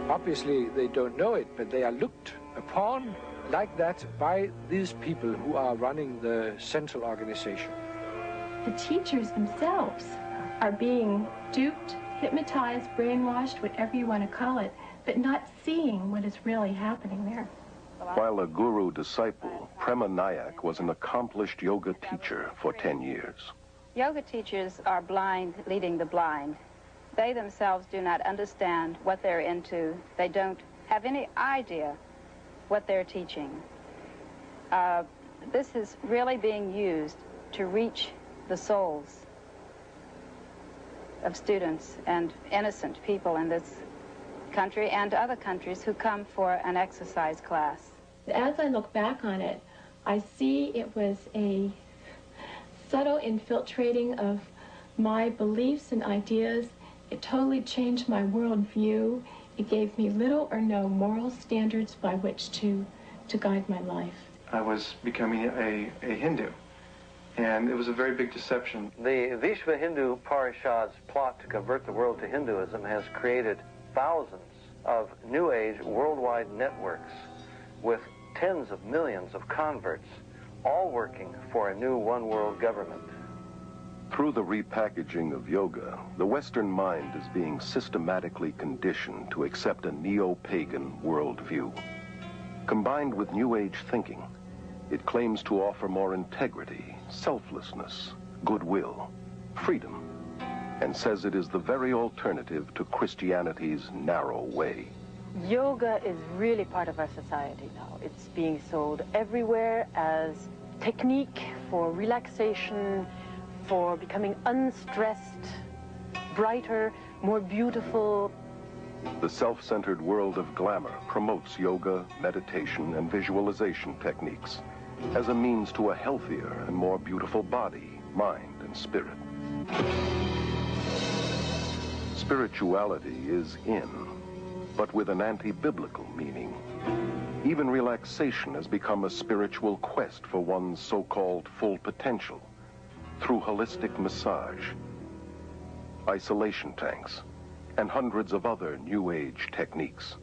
C: Obviously, they don't know it, but they are looked upon like that by these people who are running the central organization.
F: The teachers themselves are being duped, hypnotized, brainwashed, whatever you want to call it, but not seeing what is really happening there.
A: While a guru disciple, Prema Nayak was an accomplished yoga teacher for 10 years.
M: Yoga teachers are blind leading the blind. They themselves do not understand what they're into. They don't have any idea what they're teaching. This is really being used to reach the souls of students and innocent people in this country and other countries who come for an exercise class.
F: As I look back on it, I see it was a subtle infiltrating of my beliefs and ideas. It totally changed my worldview. It gave me little or no moral standards by which to guide my life.
V: I was becoming a Hindu, and it was a very big deception.
H: The Vishva Hindu Parishad's plot to convert the world to Hinduism has created thousands of New Age worldwide networks with tens of millions of converts, all working for a new one-world government.
A: Through the repackaging of yoga, the Western mind is being systematically conditioned to accept a neo-pagan worldview. Combined with New Age thinking, it claims to offer more integrity, selflessness, goodwill, freedom, and says it is the very alternative to Christianity's narrow way.
E: Yoga is really part of our society now. It's being sold everywhere as technique for relaxation, for becoming unstressed, brighter, more beautiful.
A: The self-centered world of glamour promotes yoga, meditation, and visualization techniques as a means to a healthier and more beautiful body, mind, and spirit. Spirituality is in, but with an anti-biblical meaning. Even relaxation has become a spiritual quest for one's so-called full potential through holistic massage, isolation tanks, and hundreds of other New Age techniques.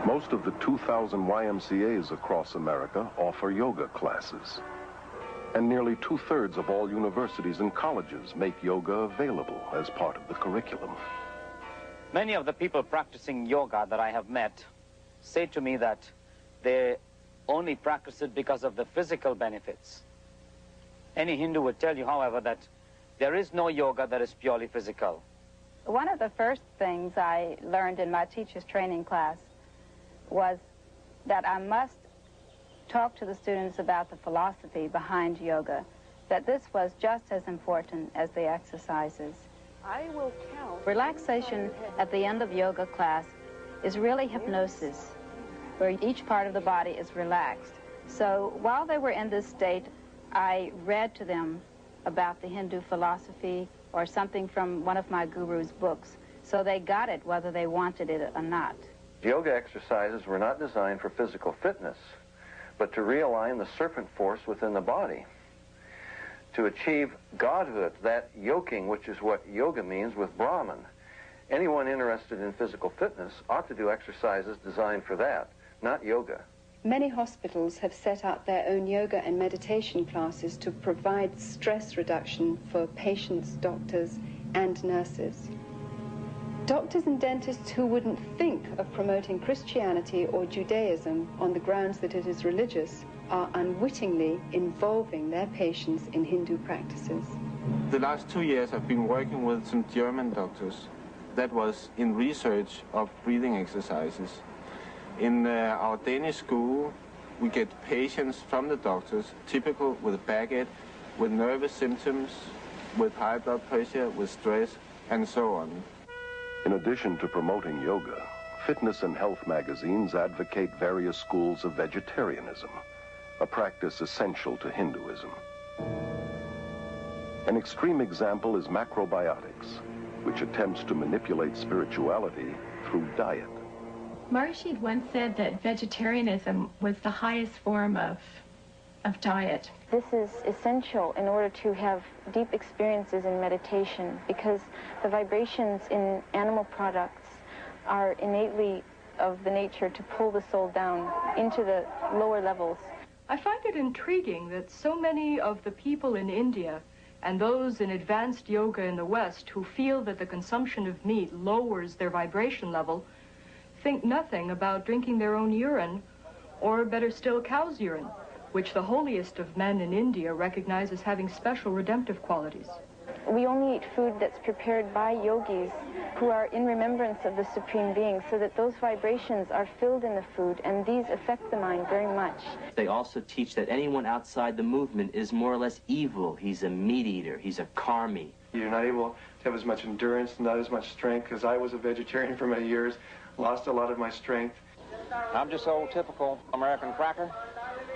A: Most of the 2,000 YMCAs across America offer yoga classes. And nearly 2/3 of all universities and colleges make yoga available as part of the curriculum.
D: Many of the people practicing yoga that I have met say to me that they only practice it because of the physical benefits. Any Hindu would tell you, however, that there is no yoga that is purely physical.
M: One of the first things I learned in my teacher's training class was that I must talk to the students about the philosophy behind yoga, that this was just as important as the exercises.
E: I will count.
M: Relaxation at the end of yoga class is really hypnosis, where each part of the body is relaxed. So while they were in this state, I read to them about the Hindu philosophy or something from one of my guru's books, so they got it whether they wanted it or not.
H: Yoga exercises were not designed for physical fitness, but to realign the serpent force within the body. To achieve godhood, that yoking, which is what yoga means, with Brahman. Anyone interested in physical fitness ought to do exercises designed for that, not yoga.
J: Many hospitals have set up their own yoga and meditation classes to provide stress reduction for patients, doctors, and nurses. Doctors and dentists who wouldn't think of promoting Christianity or Judaism on the grounds that it is religious are unwittingly involving their patients in Hindu practices.
G: The last 2 years I've been working with some German doctors that was in research of breathing exercises. In our Danish school, we get patients from the doctors, typical with backache, with nervous symptoms, with high blood pressure, with stress, and so on.
A: In addition to promoting yoga, fitness and health magazines advocate various schools of vegetarianism, a practice essential to Hinduism. An extreme example is macrobiotics, which attempts to manipulate spirituality through diet.
F: Maharishi once said that vegetarianism was the highest form of diet.
O: This is essential in order to have deep experiences in meditation, because the vibrations in animal products are innately of the nature to pull the soul down into the lower levels.
I: I find it intriguing that so many of the people in India and those in advanced yoga in the West who feel that the consumption of meat lowers their vibration level think nothing about drinking their own urine, or better still, cow's urine, which the holiest of men in India recognize as having special redemptive qualities.
O: We only eat food that's prepared by yogis who are in remembrance of the Supreme Being, so that those vibrations are filled in the food, and these affect the mind very much.
Q: They also teach that anyone outside the movement is more or less evil. He's a meat eater. He's a karmi.
V: You're not able to have as much endurance, not as much strength, because I was a vegetarian for many years, lost a lot of my strength.
T: I'm just old typical American cracker,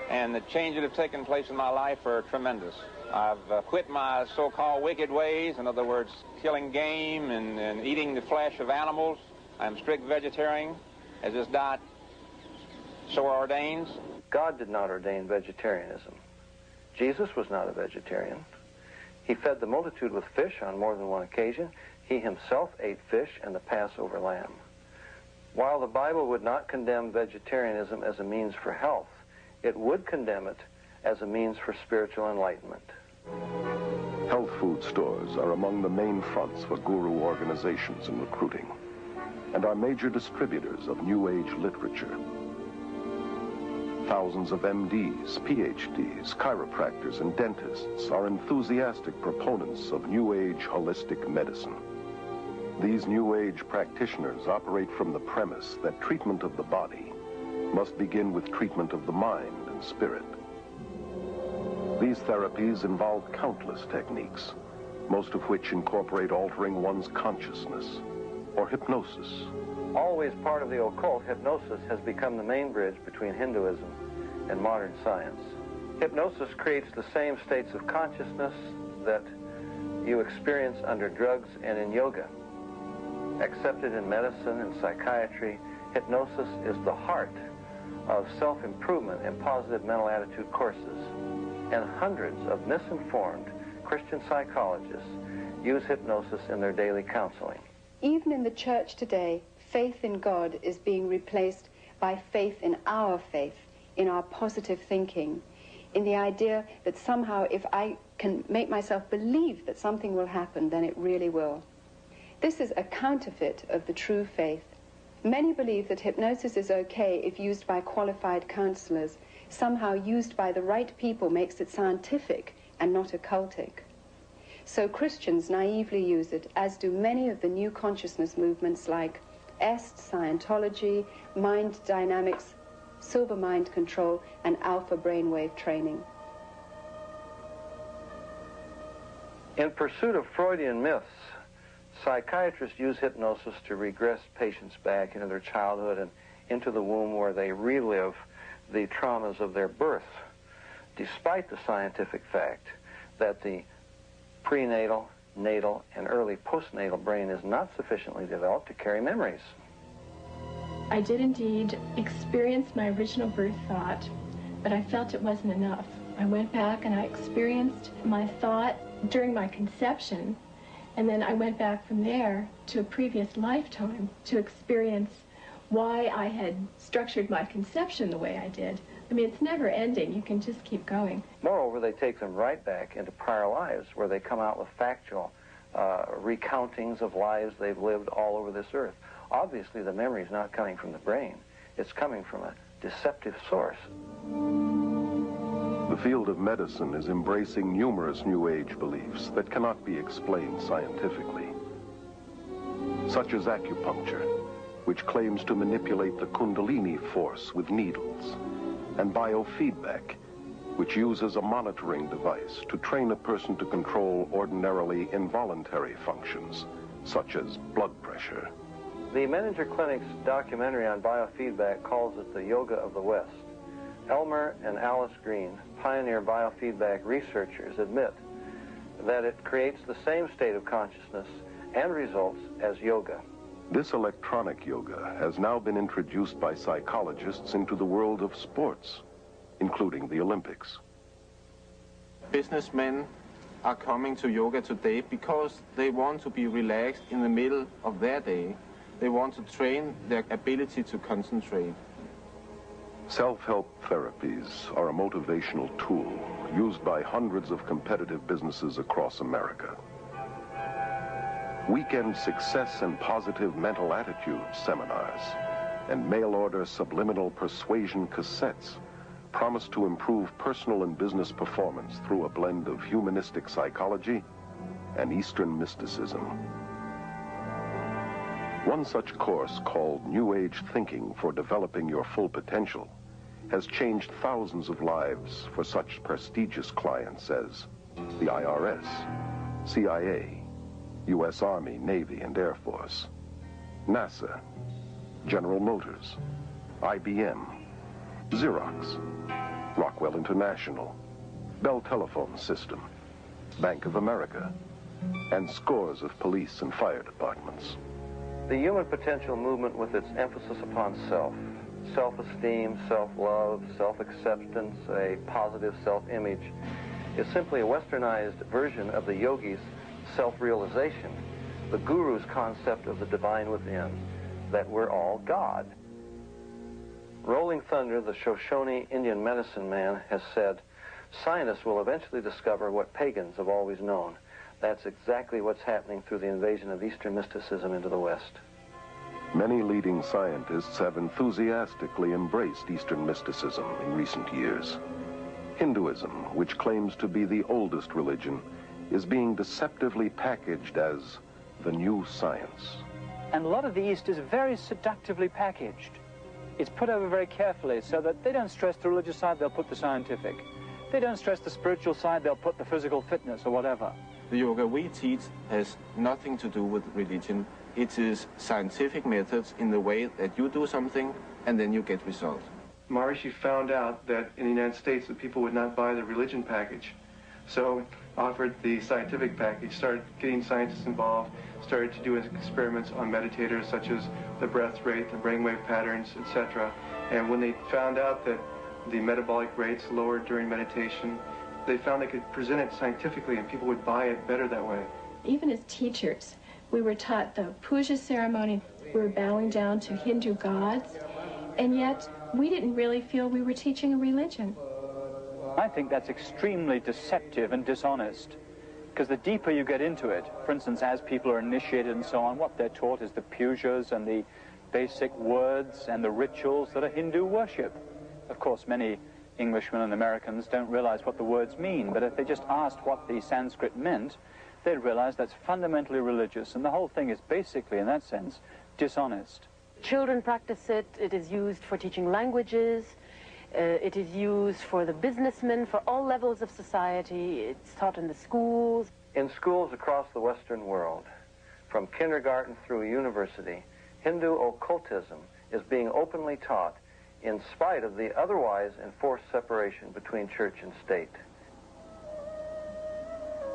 T: and the changes that have taken place in my life are tremendous. I've quit my so-called wicked ways, in other words, killing game and eating the flesh of animals. I'm strict vegetarian, as this diet so ordains.
H: God did not ordain vegetarianism. Jesus was not a vegetarian. He fed the multitude with fish on more than one occasion. He himself ate fish and the Passover lamb. While the Bible would not condemn vegetarianism as a means for health, it would condemn it as a means for spiritual enlightenment.
A: Health food stores are among the main fronts for guru organizations and recruiting, and are major distributors of New Age literature. Thousands of MDs, PhDs, chiropractors, and dentists are enthusiastic proponents of New Age holistic medicine. These New Age practitioners operate from the premise that treatment of the body must begin with treatment of the mind and spirit. These therapies involve countless techniques, most of which incorporate altering one's consciousness, or hypnosis.
H: Always part of the occult, hypnosis has become the main bridge between Hinduism and modern science. Hypnosis creates the same states of consciousness that you experience under drugs and in yoga. Accepted in medicine and psychiatry, hypnosis is the heart of self-improvement and positive mental attitude courses. And hundreds of misinformed Christian psychologists use hypnosis in their daily counseling.
J: Even in the church today, faith in God is being replaced by faith in our faith, in our positive thinking, in the idea that somehow if I can make myself believe that something will happen, then it really will. This is a counterfeit of the true faith. Many believe that hypnosis is okay if used by qualified counselors. Somehow used by the right people makes it scientific and not occultic. So Christians naively use it, as do many of the new consciousness movements like EST, Scientology, mind dynamics, silver mind control, and alpha brainwave training.
H: In pursuit of Freudian myths, psychiatrists use hypnosis to regress patients back into their childhood and into the womb where they relive the traumas of their birth, despite the scientific fact that the prenatal, natal, and early postnatal brain is not sufficiently developed to carry memories.
F: I did indeed experience my original birth thought, but I felt it wasn't enough. I went back and I experienced my thought during my conception, and then I went back from there to a previous lifetime to experience why I had structured my conception the way I did. I mean, it's never ending. You can just keep going.
H: Moreover, they take them right back into prior lives where they come out with factual recountings of lives they've lived all over this earth. Obviously, the memory is not coming from the brain. It's coming from a deceptive source.
A: The field of medicine is embracing numerous New Age beliefs that cannot be explained scientifically, such as acupuncture, which claims to manipulate the Kundalini force with needles, and biofeedback, which uses a monitoring device to train a person to control ordinarily involuntary functions, such as blood pressure.
H: The Menninger Clinic's documentary on biofeedback calls it the yoga of the West. Elmer and Alice Green, pioneer biofeedback researchers, admit that it creates the same state of consciousness and results as yoga.
A: This electronic yoga has now been introduced by psychologists into the world of sports, including the Olympics.
G: Businessmen are coming to yoga today because they want to be relaxed in the middle of their day. They want to train their ability to concentrate.
A: Self-help therapies are a motivational tool used by hundreds of competitive businesses across America. Weekend success and positive mental attitude seminars and mail-order subliminal persuasion cassettes promise to improve personal and business performance through a blend of humanistic psychology and Eastern mysticism. One such course, called New Age Thinking for Developing Your Full Potential, has changed thousands of lives for such prestigious clients as the IRS, CIA, U.S. Army, Navy, and Air Force, NASA, General Motors, IBM, Xerox, Rockwell International, Bell Telephone System, Bank of America, and scores of police and fire departments.
H: The human potential movement, with its emphasis upon self, self-esteem, self-love, self-acceptance, a positive self-image, is simply a westernized version of the yogi's self-realization, the guru's concept of the divine within, that we're all God. Rolling Thunder, the Shoshone Indian medicine man, has said, scientists will eventually discover what pagans have always known. That's exactly what's happening through the invasion of Eastern mysticism into the West.
A: Many leading scientists have enthusiastically embraced Eastern mysticism in recent years. Hinduism, which claims to be the oldest religion, is being deceptively packaged as the new science.
P: And a lot of the East is very seductively packaged. It's put over very carefully so that they don't stress the religious side, they'll put the scientific. They don't stress the spiritual side, they'll put the physical fitness or whatever.
G: The yoga we teach has nothing to do with religion. It is scientific methods in the way that you do something and then you get results.
V: Maharishi found out that in the United States that people would not buy the religion package. So offered the scientific package, started getting scientists involved, started to do experiments on meditators such as the breath rate, the brainwave patterns, etc. And when they found out that the metabolic rates lowered during meditation, they found they could present it scientifically and people would buy it better that way.
F: Even as teachers, we were taught the puja ceremony. We were bowing down to Hindu gods, and yet we didn't really feel we were teaching a religion.
P: I think that's extremely deceptive and dishonest, because the deeper you get into it, for instance, as people are initiated and so on, what they're taught is the pujas and the basic words and the rituals that are Hindu worship. Of course, many Englishmen and Americans don't realize what the words mean, but if they just asked what the Sanskrit meant, they'd realize that's fundamentally religious, and the whole thing is basically, in that sense, dishonest.
E: Children practice it. It is used for teaching languages. It is used for the businessmen, for all levels of society. It's taught in the schools.
H: In schools across the Western world, from kindergarten through university, Hindu occultism is being openly taught in spite of the otherwise enforced separation between church and state.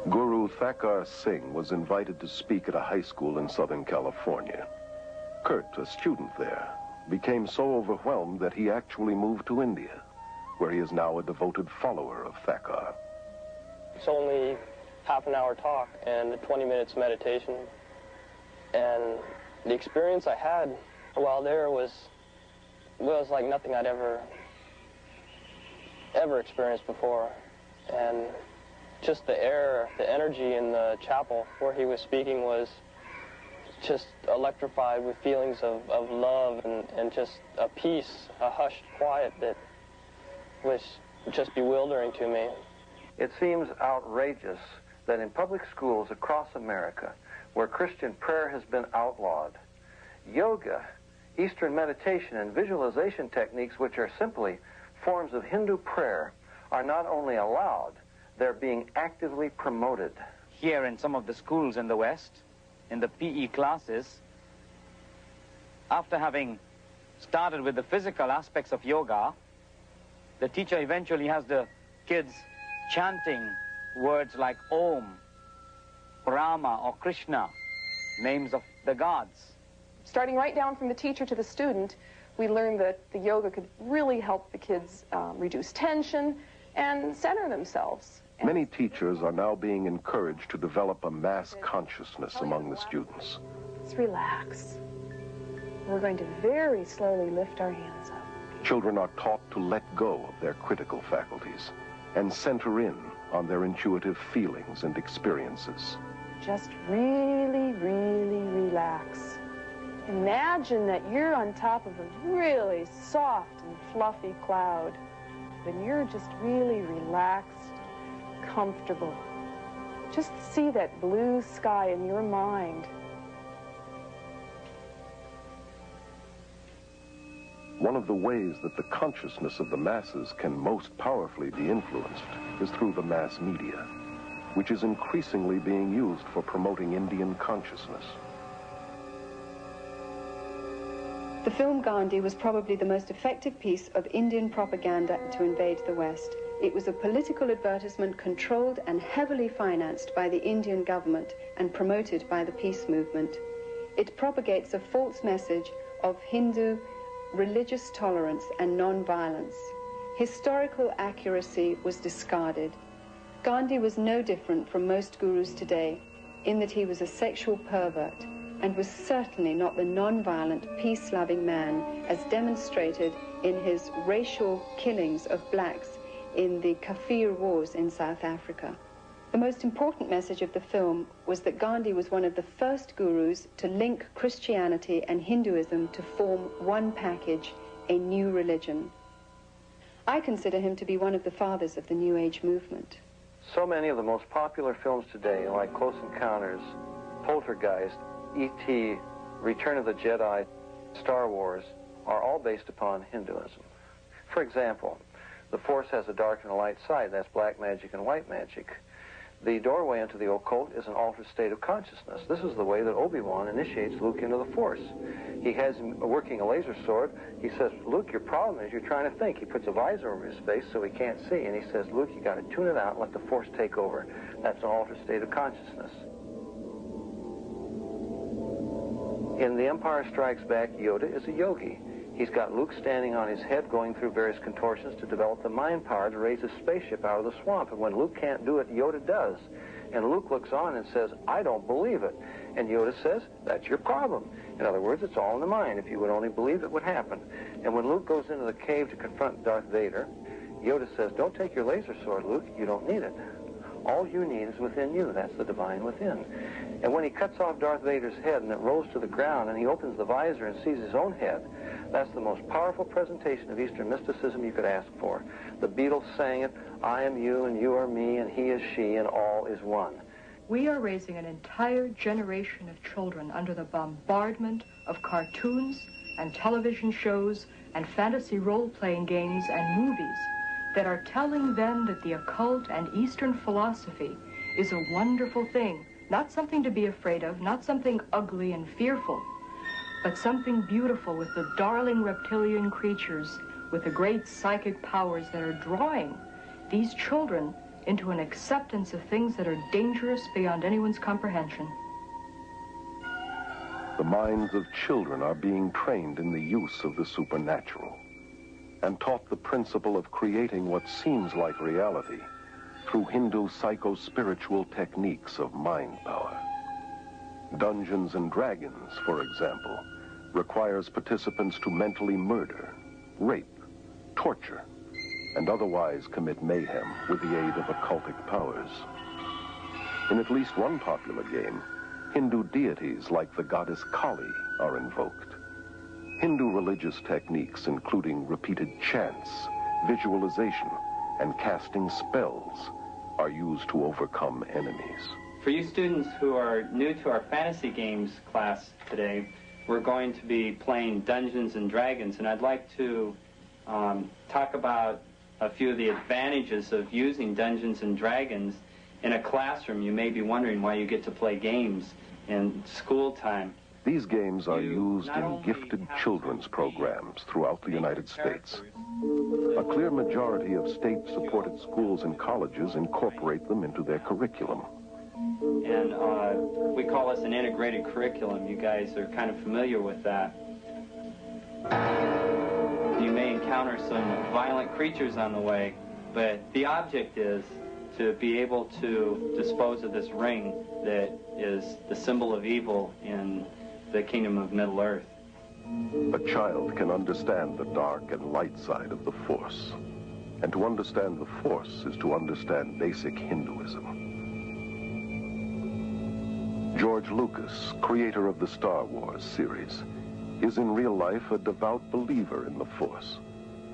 A: Guru Thakar Singh was invited to speak at a high school in Southern California. Kurt, a student there, became so overwhelmed that he actually moved to India, where he is now a devoted follower of Thakar.
K: It's only half an hour talk and 20 minutes meditation. And the experience I had while there was like nothing I'd ever experienced before. And just the air, the energy in the chapel where he was speaking was just electrified with feelings of love and just a peace, a hushed quiet that was just bewildering to me.
H: It seems outrageous that in public schools across America, where Christian prayer has been outlawed, yoga, Eastern meditation, and visualization techniques, which are simply forms of Hindu prayer, are not only allowed, they're being actively promoted.
D: Here in some of the schools in the West, in the PE classes, after having started with the physical aspects of yoga, the teacher eventually has the kids chanting words like Om, Rama, or Krishna, names of the gods.
S: Starting right down from the teacher to the student, we learned that the yoga could really help the kids reduce tension and center themselves.
A: Many teachers are now being encouraged to develop a mass consciousness among the students.
S: Let's relax. We're going to very slowly lift our hands up.
A: Children are taught to let go of their critical faculties and center in on their intuitive feelings and experiences.
S: Just really, really relax. Imagine that you're on top of a really soft and fluffy cloud, and you're just really relaxed, comfortable. Just see that blue sky in your mind.
A: One of the ways that the consciousness of the masses can most powerfully be influenced is through the mass media, which is increasingly being used for promoting Indian consciousness.
J: The film Gandhi was probably the most effective piece of Indian propaganda to invade the West. It was a political advertisement controlled and heavily financed by the Indian government and promoted by the peace movement. It propagates a false message of Hindu religious tolerance and non-violence. Historical accuracy was discarded. Gandhi was no different from most gurus today in that he was a sexual pervert and was certainly not the non-violent, peace-loving man as demonstrated in his racial killings of blacks in the Kafir Wars in South Africa. The most important message of the film was that Gandhi was one of the first gurus to link Christianity and Hinduism to form one package, a new religion. I consider him to be one of the fathers of the New Age movement.
H: So many of the most popular films today, like Close Encounters, Poltergeist, E.T., Return of the Jedi, Star Wars, are all based upon Hinduism. For example, the Force has a dark and a light side. That's black magic and white magic. The doorway into the occult is an altered state of consciousness. This is the way that Obi-Wan initiates Luke into the Force. He has him working a laser sword. He says, Luke, your problem is you're trying to think. He puts a visor over his face so he can't see, and he says, Luke, you got to tune it out and let the Force take over. That's an altered state of consciousness. In The Empire Strikes Back, Yoda is a yogi. He's got Luke standing on his head going through various contortions to develop the mind power to raise his spaceship out of the swamp. And when Luke can't do it, Yoda does. And Luke looks on and says, I don't believe it. And Yoda says, that's your problem. In other words, it's all in the mind. If you would only believe, it would happen. And when Luke goes into the cave to confront Darth Vader, Yoda says, don't take your laser sword, Luke. You don't need it. All you need is within you. That's the divine within. And when he cuts off Darth Vader's head and it rolls to the ground and he opens the visor and sees his own head, that's the most powerful presentation of Eastern mysticism you could ask for. The Beatles sang it, I am you and you are me and he is she and all is one.
I: We are raising an entire generation of children under the bombardment of cartoons and television shows and fantasy role-playing games and movies that are telling them that the occult and Eastern philosophy is a wonderful thing, not something to be afraid of, not something ugly and fearful, but something beautiful with the darling reptilian creatures with the great psychic powers that are drawing these children into an acceptance of things that are dangerous beyond anyone's comprehension.
A: The minds of children are being trained in the use of the supernatural and taught the principle of creating what seems like reality through Hindu psycho-spiritual techniques of mind power. Dungeons and Dragons, for example, requires participants to mentally murder, rape, torture, and otherwise commit mayhem with the aid of occultic powers. In at least one popular game, Hindu deities like the goddess Kali are invoked. Hindu religious techniques, including repeated chants, visualization, and casting spells, are used to overcome enemies.
R: For you students who are new to our fantasy games class today, we're going to be playing Dungeons and Dragons, and I'd like to talk about a few of the advantages of using Dungeons and Dragons in a classroom. You may be wondering why you get to play games in school time.
A: These games are used in gifted children's programs throughout the United States. A clear majority of state-supported schools and colleges incorporate them into their curriculum.
R: And we call this an integrated curriculum. You guys are kind of familiar with that. You may encounter some violent creatures on the way, but the object is to be able to dispose of this ring that is the symbol of evil in the kingdom of Middle Earth.
A: A child can understand the dark and light side of the Force. And to understand the Force is to understand basic Hinduism. George Lucas, creator of the Star Wars series, is in real life a devout believer in the Force,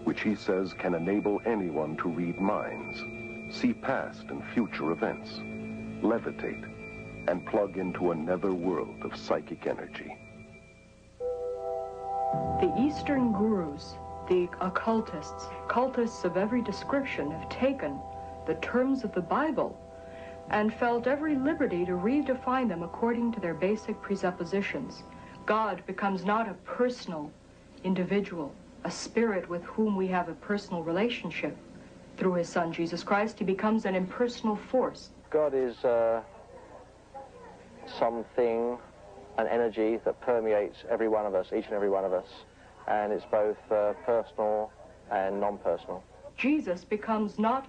A: which he says can enable anyone to read minds, see past and future events, levitate, and plug into a nether world of psychic energy.
I: The Eastern gurus, the cultists of every description, have taken the terms of the Bible and felt every liberty to redefine them according to their basic presuppositions. God becomes not a personal individual, a spirit with whom we have a personal relationship. Through his son, Jesus Christ, he becomes an impersonal force.
H: God is something, an energy that permeates every one of us, each and every one of us, and it's both personal and non-personal.
I: Jesus becomes not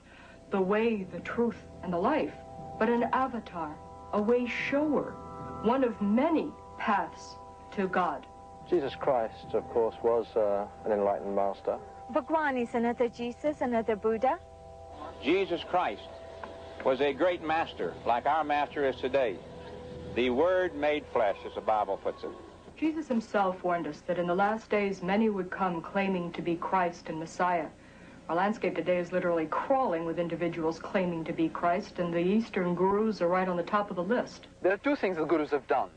I: the way, the truth, and the life, but an avatar, a way shower, one of many paths to God.
H: Jesus Christ, of course, was an enlightened master.
U: Bhagwan is another Jesus, another Buddha.
T: Jesus Christ was a great master, like our master is today. The Word made flesh, as the Bible puts it.
I: Jesus himself warned us that in the last days many would come claiming to be Christ and Messiah. Our landscape today is literally crawling with individuals claiming to be Christ, and the Eastern gurus are right on the top of the list.
N: There are two things the gurus have done.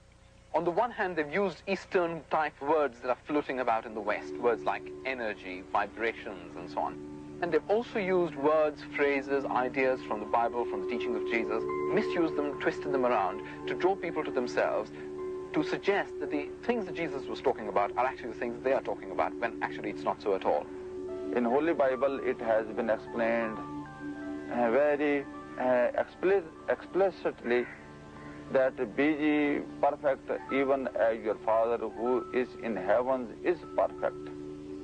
N: On the one hand, they've used Eastern-type words that are floating about in the West, words like energy, vibrations, and so on. And they've also used words, phrases, ideas from the Bible, from the teachings of Jesus, misused them, twisted them around to draw people to themselves, to suggest that the things that Jesus was talking about are actually the things they are talking about, when actually it's not so at all.
B: In Holy Bible, it has been explained very explicitly that be ye perfect even as your Father who is in heavens is perfect.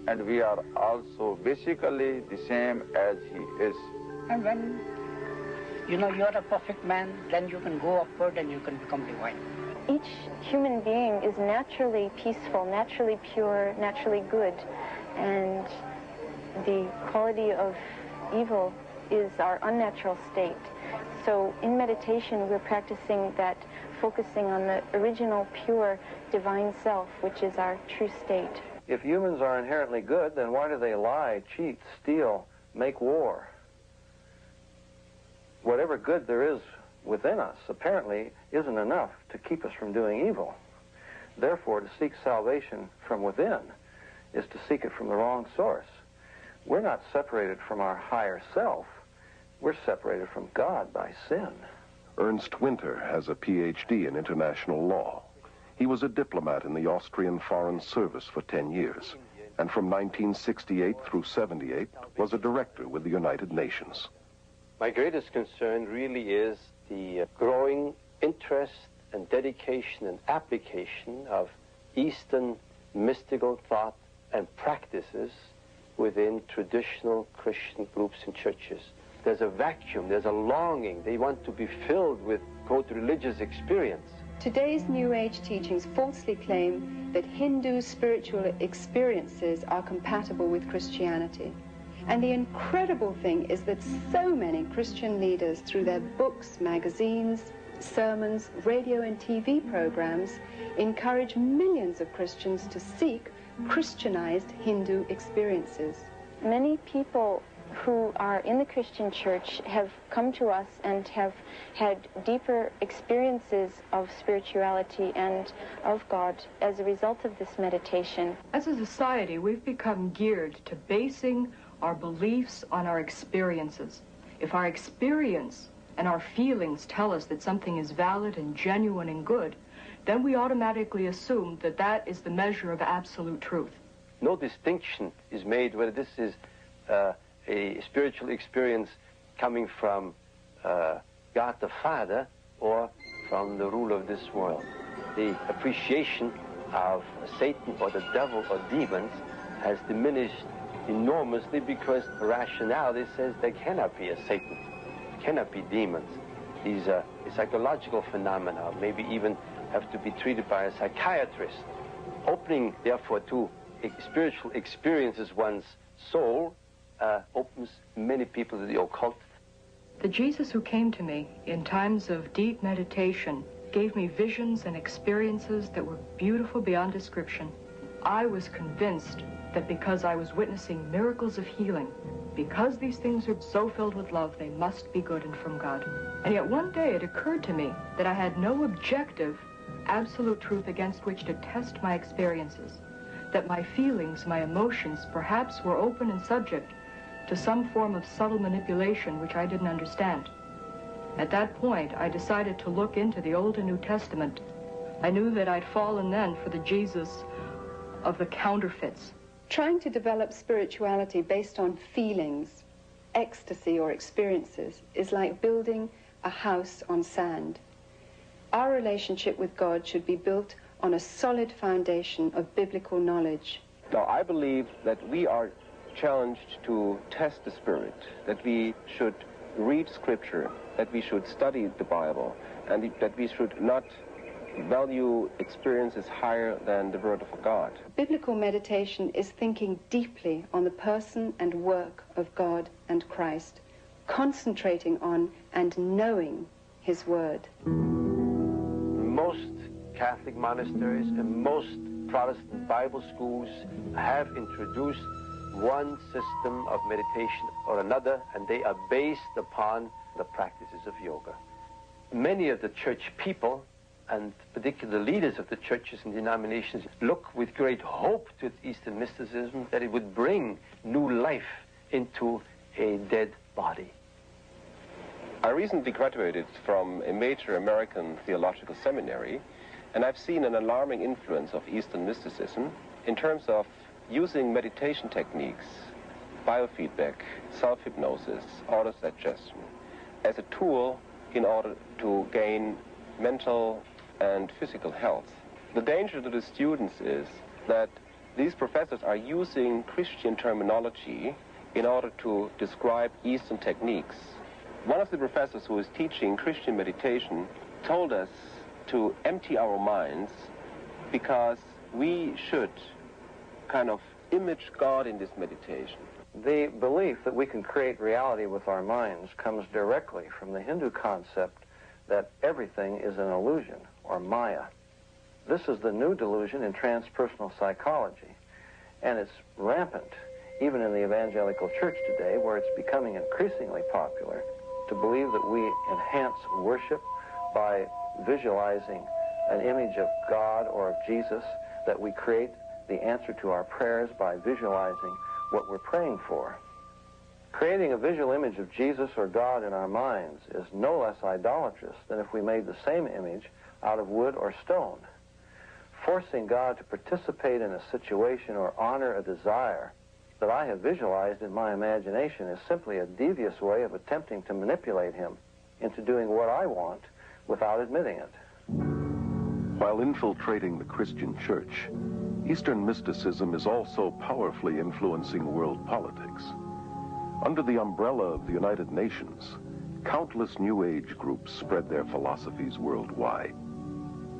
B: And we are also basically the same as he is.
L: And when you know you're a perfect man, then you can go upward and you can become divine.
O: Each human being is naturally peaceful, naturally pure, naturally good, and the quality of evil is our unnatural state. So in meditation, we're practicing that, focusing on the original, pure, divine self, which is our true state.
H: If humans are inherently good, then why do they lie, cheat, steal, make war? Whatever good there is within us apparently isn't enough to keep us from doing evil. Therefore, to seek salvation from within is to seek it from the wrong source. We're not separated from our higher self. We're separated from God by sin.
A: Ernst Winter has a PhD in international law. He was a diplomat in the Austrian Foreign Service for 10 years, and from 1968 through 78 was a director with the United Nations.
W: My greatest concern really is the growing interest and dedication and application of Eastern mystical thought and practices within traditional Christian groups and churches. There's a vacuum, there's a longing. They want to be filled with, quote, religious experience.
J: Today's New Age teachings falsely claim that Hindu spiritual experiences are compatible with Christianity. And the incredible thing is that so many Christian leaders, through their books, magazines, sermons, radio and TV programs, encourage millions of Christians to seek Christianized Hindu experiences.
O: Many people who are in the Christian church have come to us and have had deeper experiences of spirituality and of God as a result of this meditation.
I: As a society, we've become geared to basing our beliefs on our experiences. If our experience and our feelings tell us that something is valid and genuine and good, then we automatically assume that that is the measure of absolute truth.
W: No distinction is made whether this is a spiritual experience coming from God the Father or from the ruler of this world. The appreciation of Satan or the devil or demons has diminished enormously because rationality says there cannot be a Satan, cannot be demons. These are psychological phenomena, maybe even have to be treated by a psychiatrist. Opening, therefore, to spiritual experiences one's soul opens many people to the occult.
I: The Jesus who came to me in times of deep meditation gave me visions and experiences that were beautiful beyond description. I was convinced that because I was witnessing miracles of healing, because these things are so filled with love, they must be good and from God. And yet one day it occurred to me that I had no objective, absolute truth against which to test my experiences, that my feelings, my emotions, perhaps were open and subject to some form of subtle manipulation which I didn't understand. At that point, I decided to look into the Old and New Testament. I knew that I'd fallen then for the Jesus of the counterfeits.
J: Trying to develop spirituality based on feelings, ecstasy, or experiences is like building a house on sand. Our relationship with God should be built on a solid foundation of biblical knowledge.
X: Now, I believe that we are challenged to test the Spirit, that we should read Scripture, that we should study the Bible, and that we should not value experiences higher than the Word of God.
J: Biblical meditation is thinking deeply on the person and work of God and Christ, concentrating on and knowing His Word.
W: Most Catholic monasteries and most Protestant Bible schools have introduced one system of meditation or another, and they are based upon the practices of yoga. Many of the church people, and particularly leaders of the churches and denominations, look with great hope to Eastern mysticism that it would bring new life into a dead body.
X: I recently graduated from a major American theological seminary, and I've seen an alarming influence of Eastern mysticism in terms of using meditation techniques, biofeedback, self-hypnosis, autosuggestion as a tool in order to gain mental and physical health. The danger to the students is that these professors are using Christian terminology in order to describe Eastern techniques. One of the professors who is teaching Christian meditation told us to empty our minds because we should kind of image God in this meditation.
H: The belief that we can create reality with our minds comes directly from the Hindu concept that everything is an illusion, or Maya. This is the new delusion in transpersonal psychology, and it's rampant even in the evangelical church today, where it's becoming increasingly popular to believe that we enhance worship by visualizing an image of God or of Jesus, that we create the answer to our prayers by visualizing what we're praying for. Creating a visual image of Jesus or God in our minds is no less idolatrous than if we made the same image out of wood or stone. Forcing God to participate in a situation or honor a desire that I have visualized in my imagination is simply a devious way of attempting to manipulate him into doing what I want without admitting it.
A: While infiltrating the Christian church, Eastern mysticism is also powerfully influencing world politics. Under the umbrella of the United Nations, countless New Age groups spread their philosophies worldwide.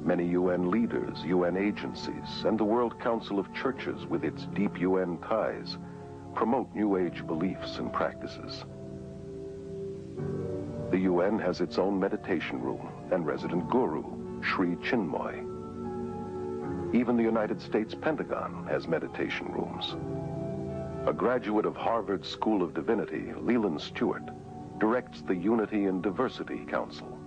A: Many UN leaders, UN agencies, and the World Council of Churches with its deep UN ties promote New Age beliefs and practices. The UN has its own meditation room and resident guru, Sri Chinmoy. Even the United States Pentagon has meditation rooms. A graduate of Harvard School of Divinity, Leland Stewart, directs the Unity and Diversity Council,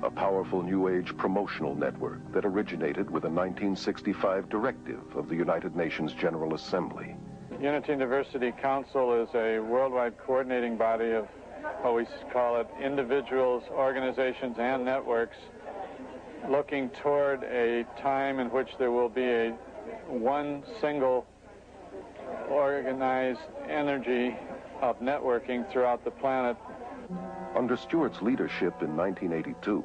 A: a powerful New Age promotional network that originated with a 1965 directive of the United Nations General Assembly.
C: Unity and Diversity Council is a worldwide coordinating body of what we call it individuals, organizations, and networks looking toward a time in which there will be one single organized energy of networking throughout the planet.
A: Under Stewart's leadership in 1982,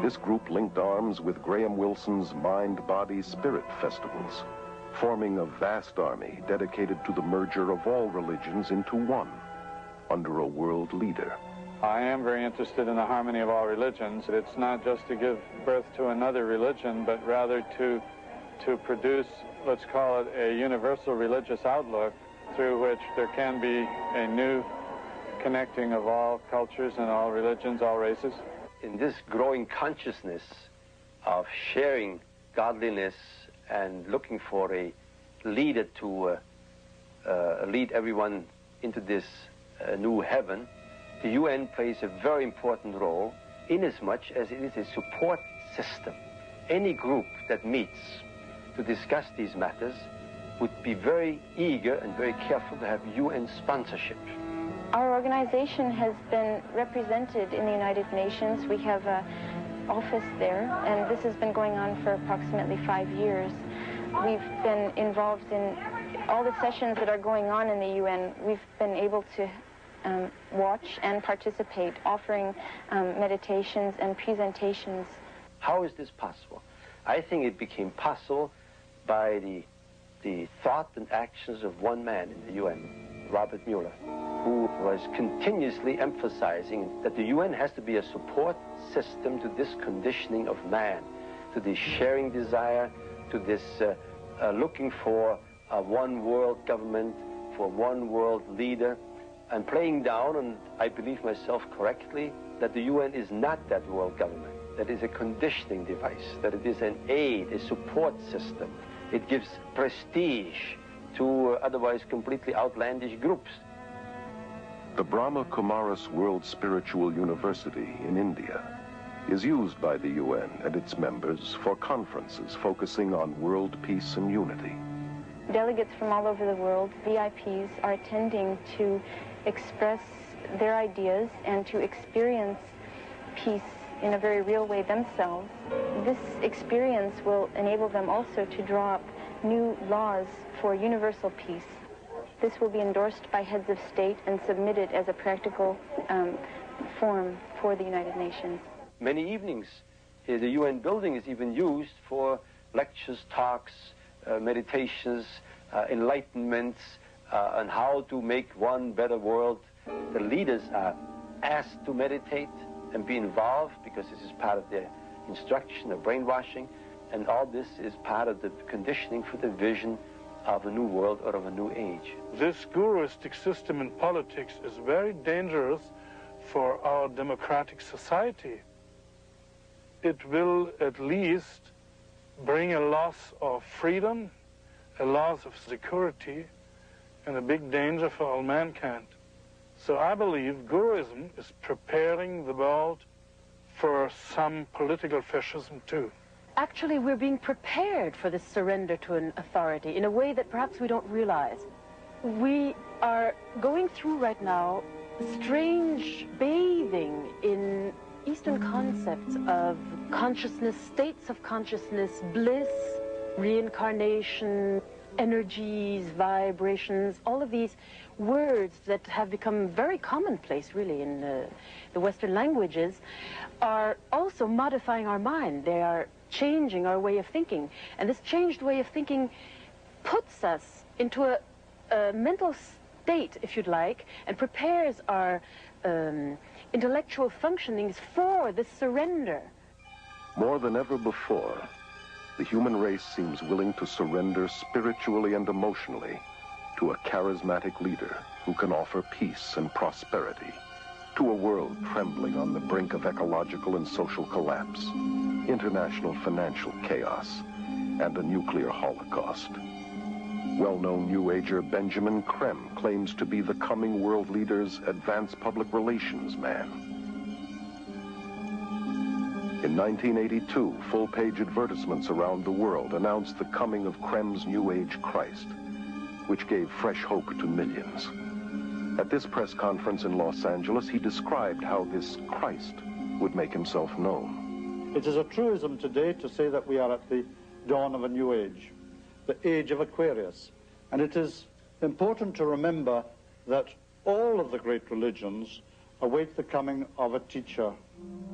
A: this group linked arms with Graham Wilson's Mind, Body, Spirit festivals, forming a vast army dedicated to the merger of all religions into one, under a world leader.
C: I am very interested in the harmony of all religions. It's not just to give birth to another religion, but rather to produce, let's call it, a universal religious outlook through which there can be a new connecting of all cultures and all religions, all races.
W: In this growing consciousness of sharing godliness and looking for a leader to lead everyone into this new heaven, the UN plays a very important role inasmuch as it is a support system. Any group that meets to discuss these matters would be very eager and very careful to have UN sponsorship.
O: Our organization has been represented in the United Nations. We have an office there, and this has been going on for approximately 5 years. We've been involved in all the sessions that are going on in the UN. We've been able to watch and participate, offering meditations and presentations.
W: How is this possible? I think it became possible by the thought and actions of one man in the UN, Robert Mueller, who was continuously emphasizing that the UN has to be a support system to this conditioning of man, to this sharing desire, to this looking for a one world government, for one world leader, and playing down, and I believe myself correctly, that the UN is not that world government, that is a conditioning device, that it is an aid, a support system. It gives prestige to otherwise completely outlandish groups.
A: The Brahma Kumaris World Spiritual University in India is used by the UN and its members for conferences focusing on world peace and unity.
O: Delegates from all over the world, VIPs, are attending to express their ideas and to experience peace in a very real way themselves. This experience will enable them also to draw up new laws for universal peace. This will be endorsed by heads of state and submitted as a practical form for the United Nations.
W: Many evenings, the UN building is even used for lectures, talks, meditations, enlightenments on how to make one better world. The leaders are asked to meditate and be involved because this is part of their instruction, of brainwashing, and all this is part of the conditioning for the vision of a new world or of a new age.
G: This guruistic system in politics is very dangerous for our democratic society. It will at least bring a loss of freedom, a loss of security, and a big danger for all mankind. So I believe Guruism is preparing the world for some political fascism too.
E: Actually, we're being prepared for this surrender to an authority in a way that perhaps we don't realize. We are going through right now strange bathing in Eastern concepts of consciousness, states of consciousness, bliss, reincarnation, energies, vibrations, all of these words that have become very commonplace, really, in the Western languages, are also modifying our mind. They are changing our way of thinking. And this changed way of thinking puts us into a mental state, if you'd like, and prepares our intellectual functionings for this surrender.
A: More than ever before, the human race seems willing to surrender spiritually and emotionally to a charismatic leader who can offer peace and prosperity to a world trembling on the brink of ecological and social collapse, international financial chaos, and a nuclear holocaust. Well-known New Ager Benjamin Creme claims to be the coming world leader's advanced public relations man. In 1982, full-page advertisements around the world announced the coming of Creme's New Age Christ, which gave fresh hope to millions. At this press conference in Los Angeles, he described how this Christ would make himself known.
M: It is a truism today to say that we are at the dawn of a new age, the age of Aquarius. And it is important to remember that all of the great religions await the coming of a teacher.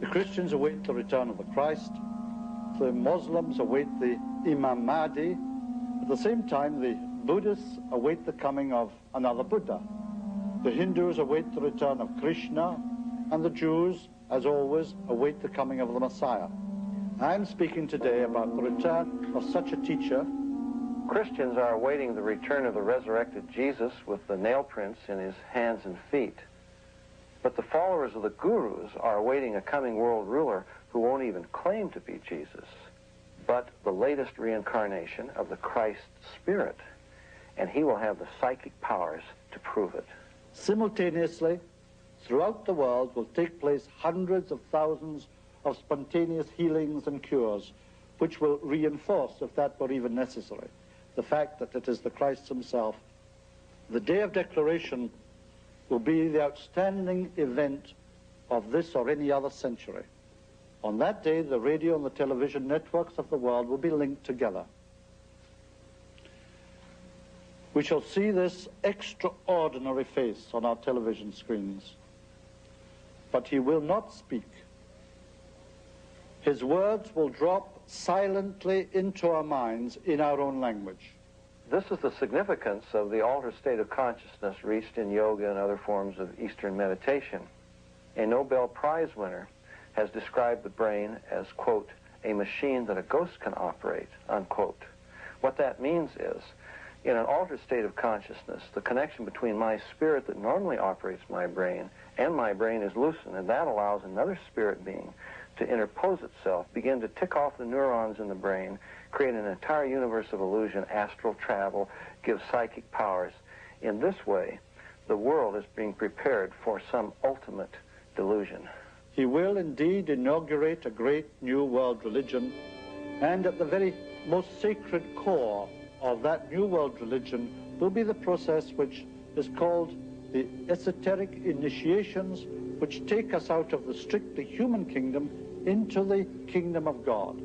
M: The Christians await the return of the Christ. The Muslims await the Imam Mahdi. At the same time, the Buddhists await the coming of another Buddha. The Hindus await the return of Krishna, and the Jews, as always, await the coming of the Messiah. I'm speaking today about the return of such a teacher.
H: Christians are awaiting the return of the resurrected Jesus with the nail prints in his hands and feet. But the followers of the gurus are awaiting a coming world ruler who won't even claim to be Jesus, but the latest reincarnation of the Christ Spirit. And he will have the psychic powers to prove it.
M: Simultaneously, throughout the world will take place hundreds of thousands of spontaneous healings and cures, which will reinforce, if that were even necessary, the fact that it is the Christ himself. The day of declaration will be the outstanding event of this or any other century. On that day, the radio and the television networks of the world will be linked together. We shall see this extraordinary face on our television screens. But he will not speak. His words will drop silently into our minds in our own language.
H: This is the significance of the altered state of consciousness reached in yoga and other forms of Eastern meditation. A Nobel Prize winner has described the brain as, quote, a machine that a ghost can operate, unquote. What that means is, in an altered state of consciousness, the connection between my spirit that normally operates my brain and my brain is loosened, and that allows another spirit being to interpose itself, begin to tick off the neurons in the brain, create an entire universe of illusion, astral travel, give psychic powers. In this way, the world is being prepared for some ultimate delusion.
M: He will indeed inaugurate a great new world religion, and at the very most sacred core of that New World religion will be the process which is called the esoteric initiations, which take us out of the strictly human kingdom into the kingdom of God.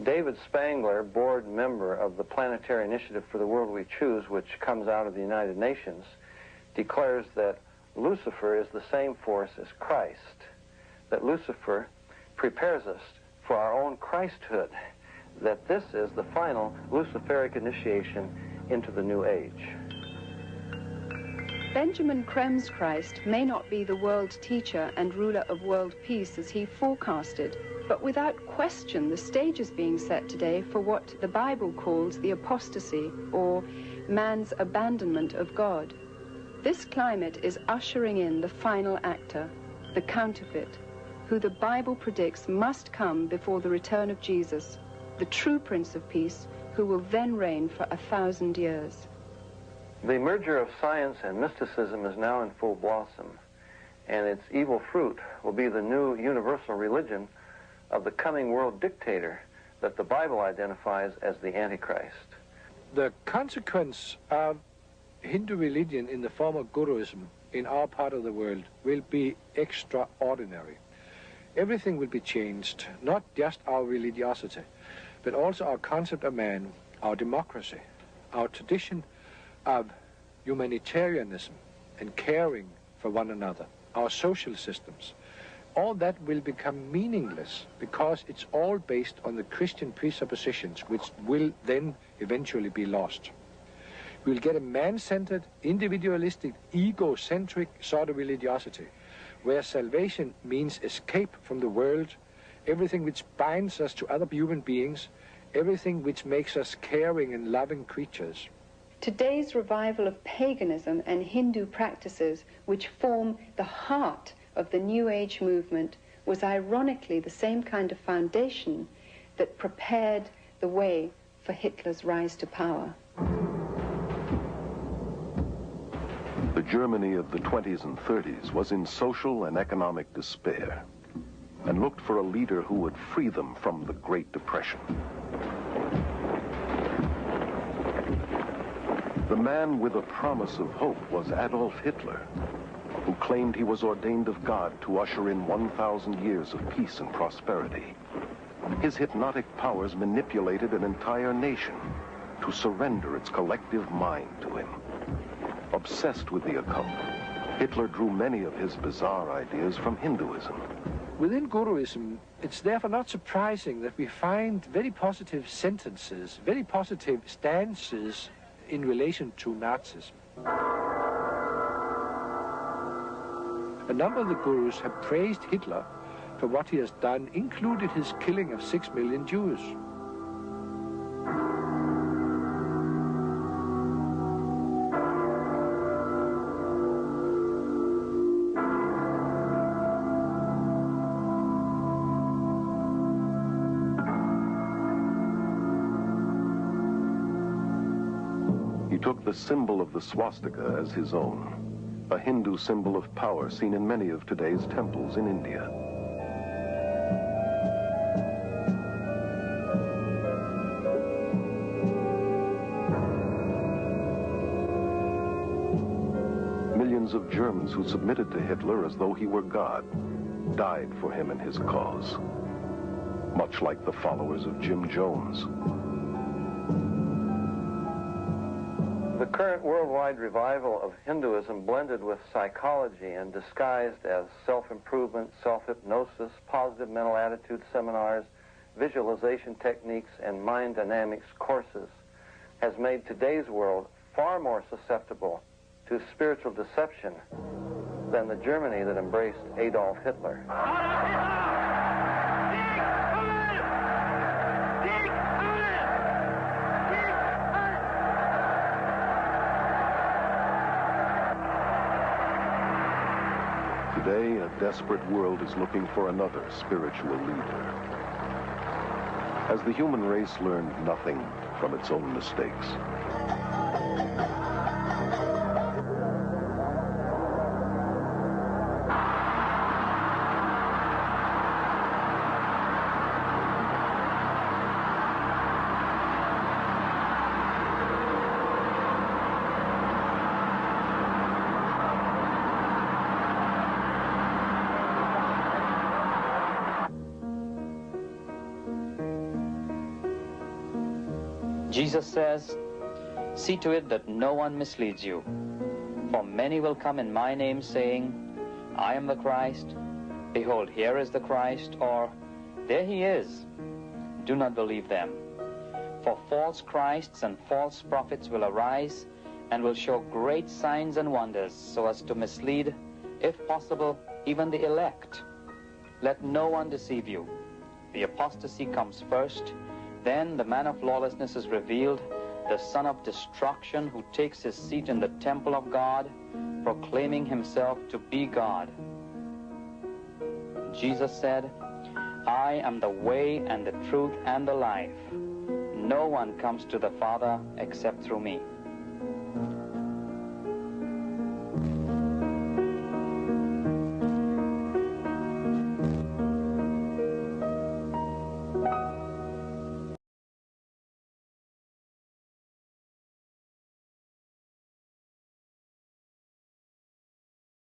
H: David Spangler, board member of the Planetary Initiative for the World We Choose, which comes out of the United Nations, declares that Lucifer is the same force as Christ, that Lucifer prepares us for our own Christhood, that this is the final Luciferic initiation into the New Age.
J: Benjamin Krem's Christ may not be the world teacher and ruler of world peace as he forecasted, but without question the stage is being set today for what the Bible calls the apostasy, or man's abandonment of God. This climate is ushering in the final actor, the counterfeit, who the Bible predicts must come before the return of Jesus, the true Prince of Peace, who will then reign for 1,000 years.
H: The merger of science and mysticism is now in full blossom, and its evil fruit will be the new universal religion of the coming world dictator that the Bible identifies as the Antichrist.
F: The consequence of Hindu religion in the form of Guruism in our part of the world will be extraordinary. Everything will be changed, not just our religiosity, but also our concept of man, our democracy, our tradition of humanitarianism and caring for one another, our social systems. All that will become meaningless because it's all based on the Christian presuppositions, which will then eventually be lost. We'll get a man-centered, individualistic, egocentric sort of religiosity, where salvation means escape from the world, everything which binds us to other human beings, everything which makes us caring and loving creatures.
J: Today's revival of paganism and Hindu practices, which form the heart of the New Age movement, was ironically the same kind of foundation that prepared the way for Hitler's rise to power.
A: The Germany of the 20s and 30s was in social and economic despair and looked for a leader who would free them from the Great Depression. The man with a promise of hope was Adolf Hitler, who claimed he was ordained of God to usher in 1,000 years of peace and prosperity. His hypnotic powers manipulated an entire nation to surrender its collective mind to him. Obsessed with the occult, Hitler drew many of his bizarre ideas from Hinduism.
F: Within Guruism, it's therefore not surprising that we find very positive sentences, very positive stances in relation to Nazism. A number of the gurus have praised Hitler for what he has done, including his killing of 6 million Jews.
A: He took the symbol of the swastika as his own, a Hindu symbol of power seen in many of today's temples in India. Millions of Germans who submitted to Hitler as though he were God died for him and his cause, much like the followers of Jim Jones.
H: The current worldwide revival of Hinduism, blended with psychology and disguised as self-improvement, self-hypnosis, positive mental attitude seminars, visualization techniques, and mind dynamics courses, has made today's world far more susceptible to spiritual deception than the Germany that embraced Adolf Hitler.
A: Today, a desperate world is looking for another spiritual leader. Has the human race learned nothing from its own mistakes?
D: Jesus says, "See to it that no one misleads you. For many will come in my name, saying, 'I am the Christ,' 'Behold, here is the Christ,' or 'There he is.' Do not believe them. For false Christs and false prophets will arise and will show great signs and wonders, so as to mislead, if possible, even the elect. Let no one deceive you. The apostasy comes first, then the man of lawlessness is revealed, the son of destruction, who takes his seat in the temple of God, proclaiming himself to be God." Jesus said, "I am the way and the truth and the life. No one comes to the Father except through me."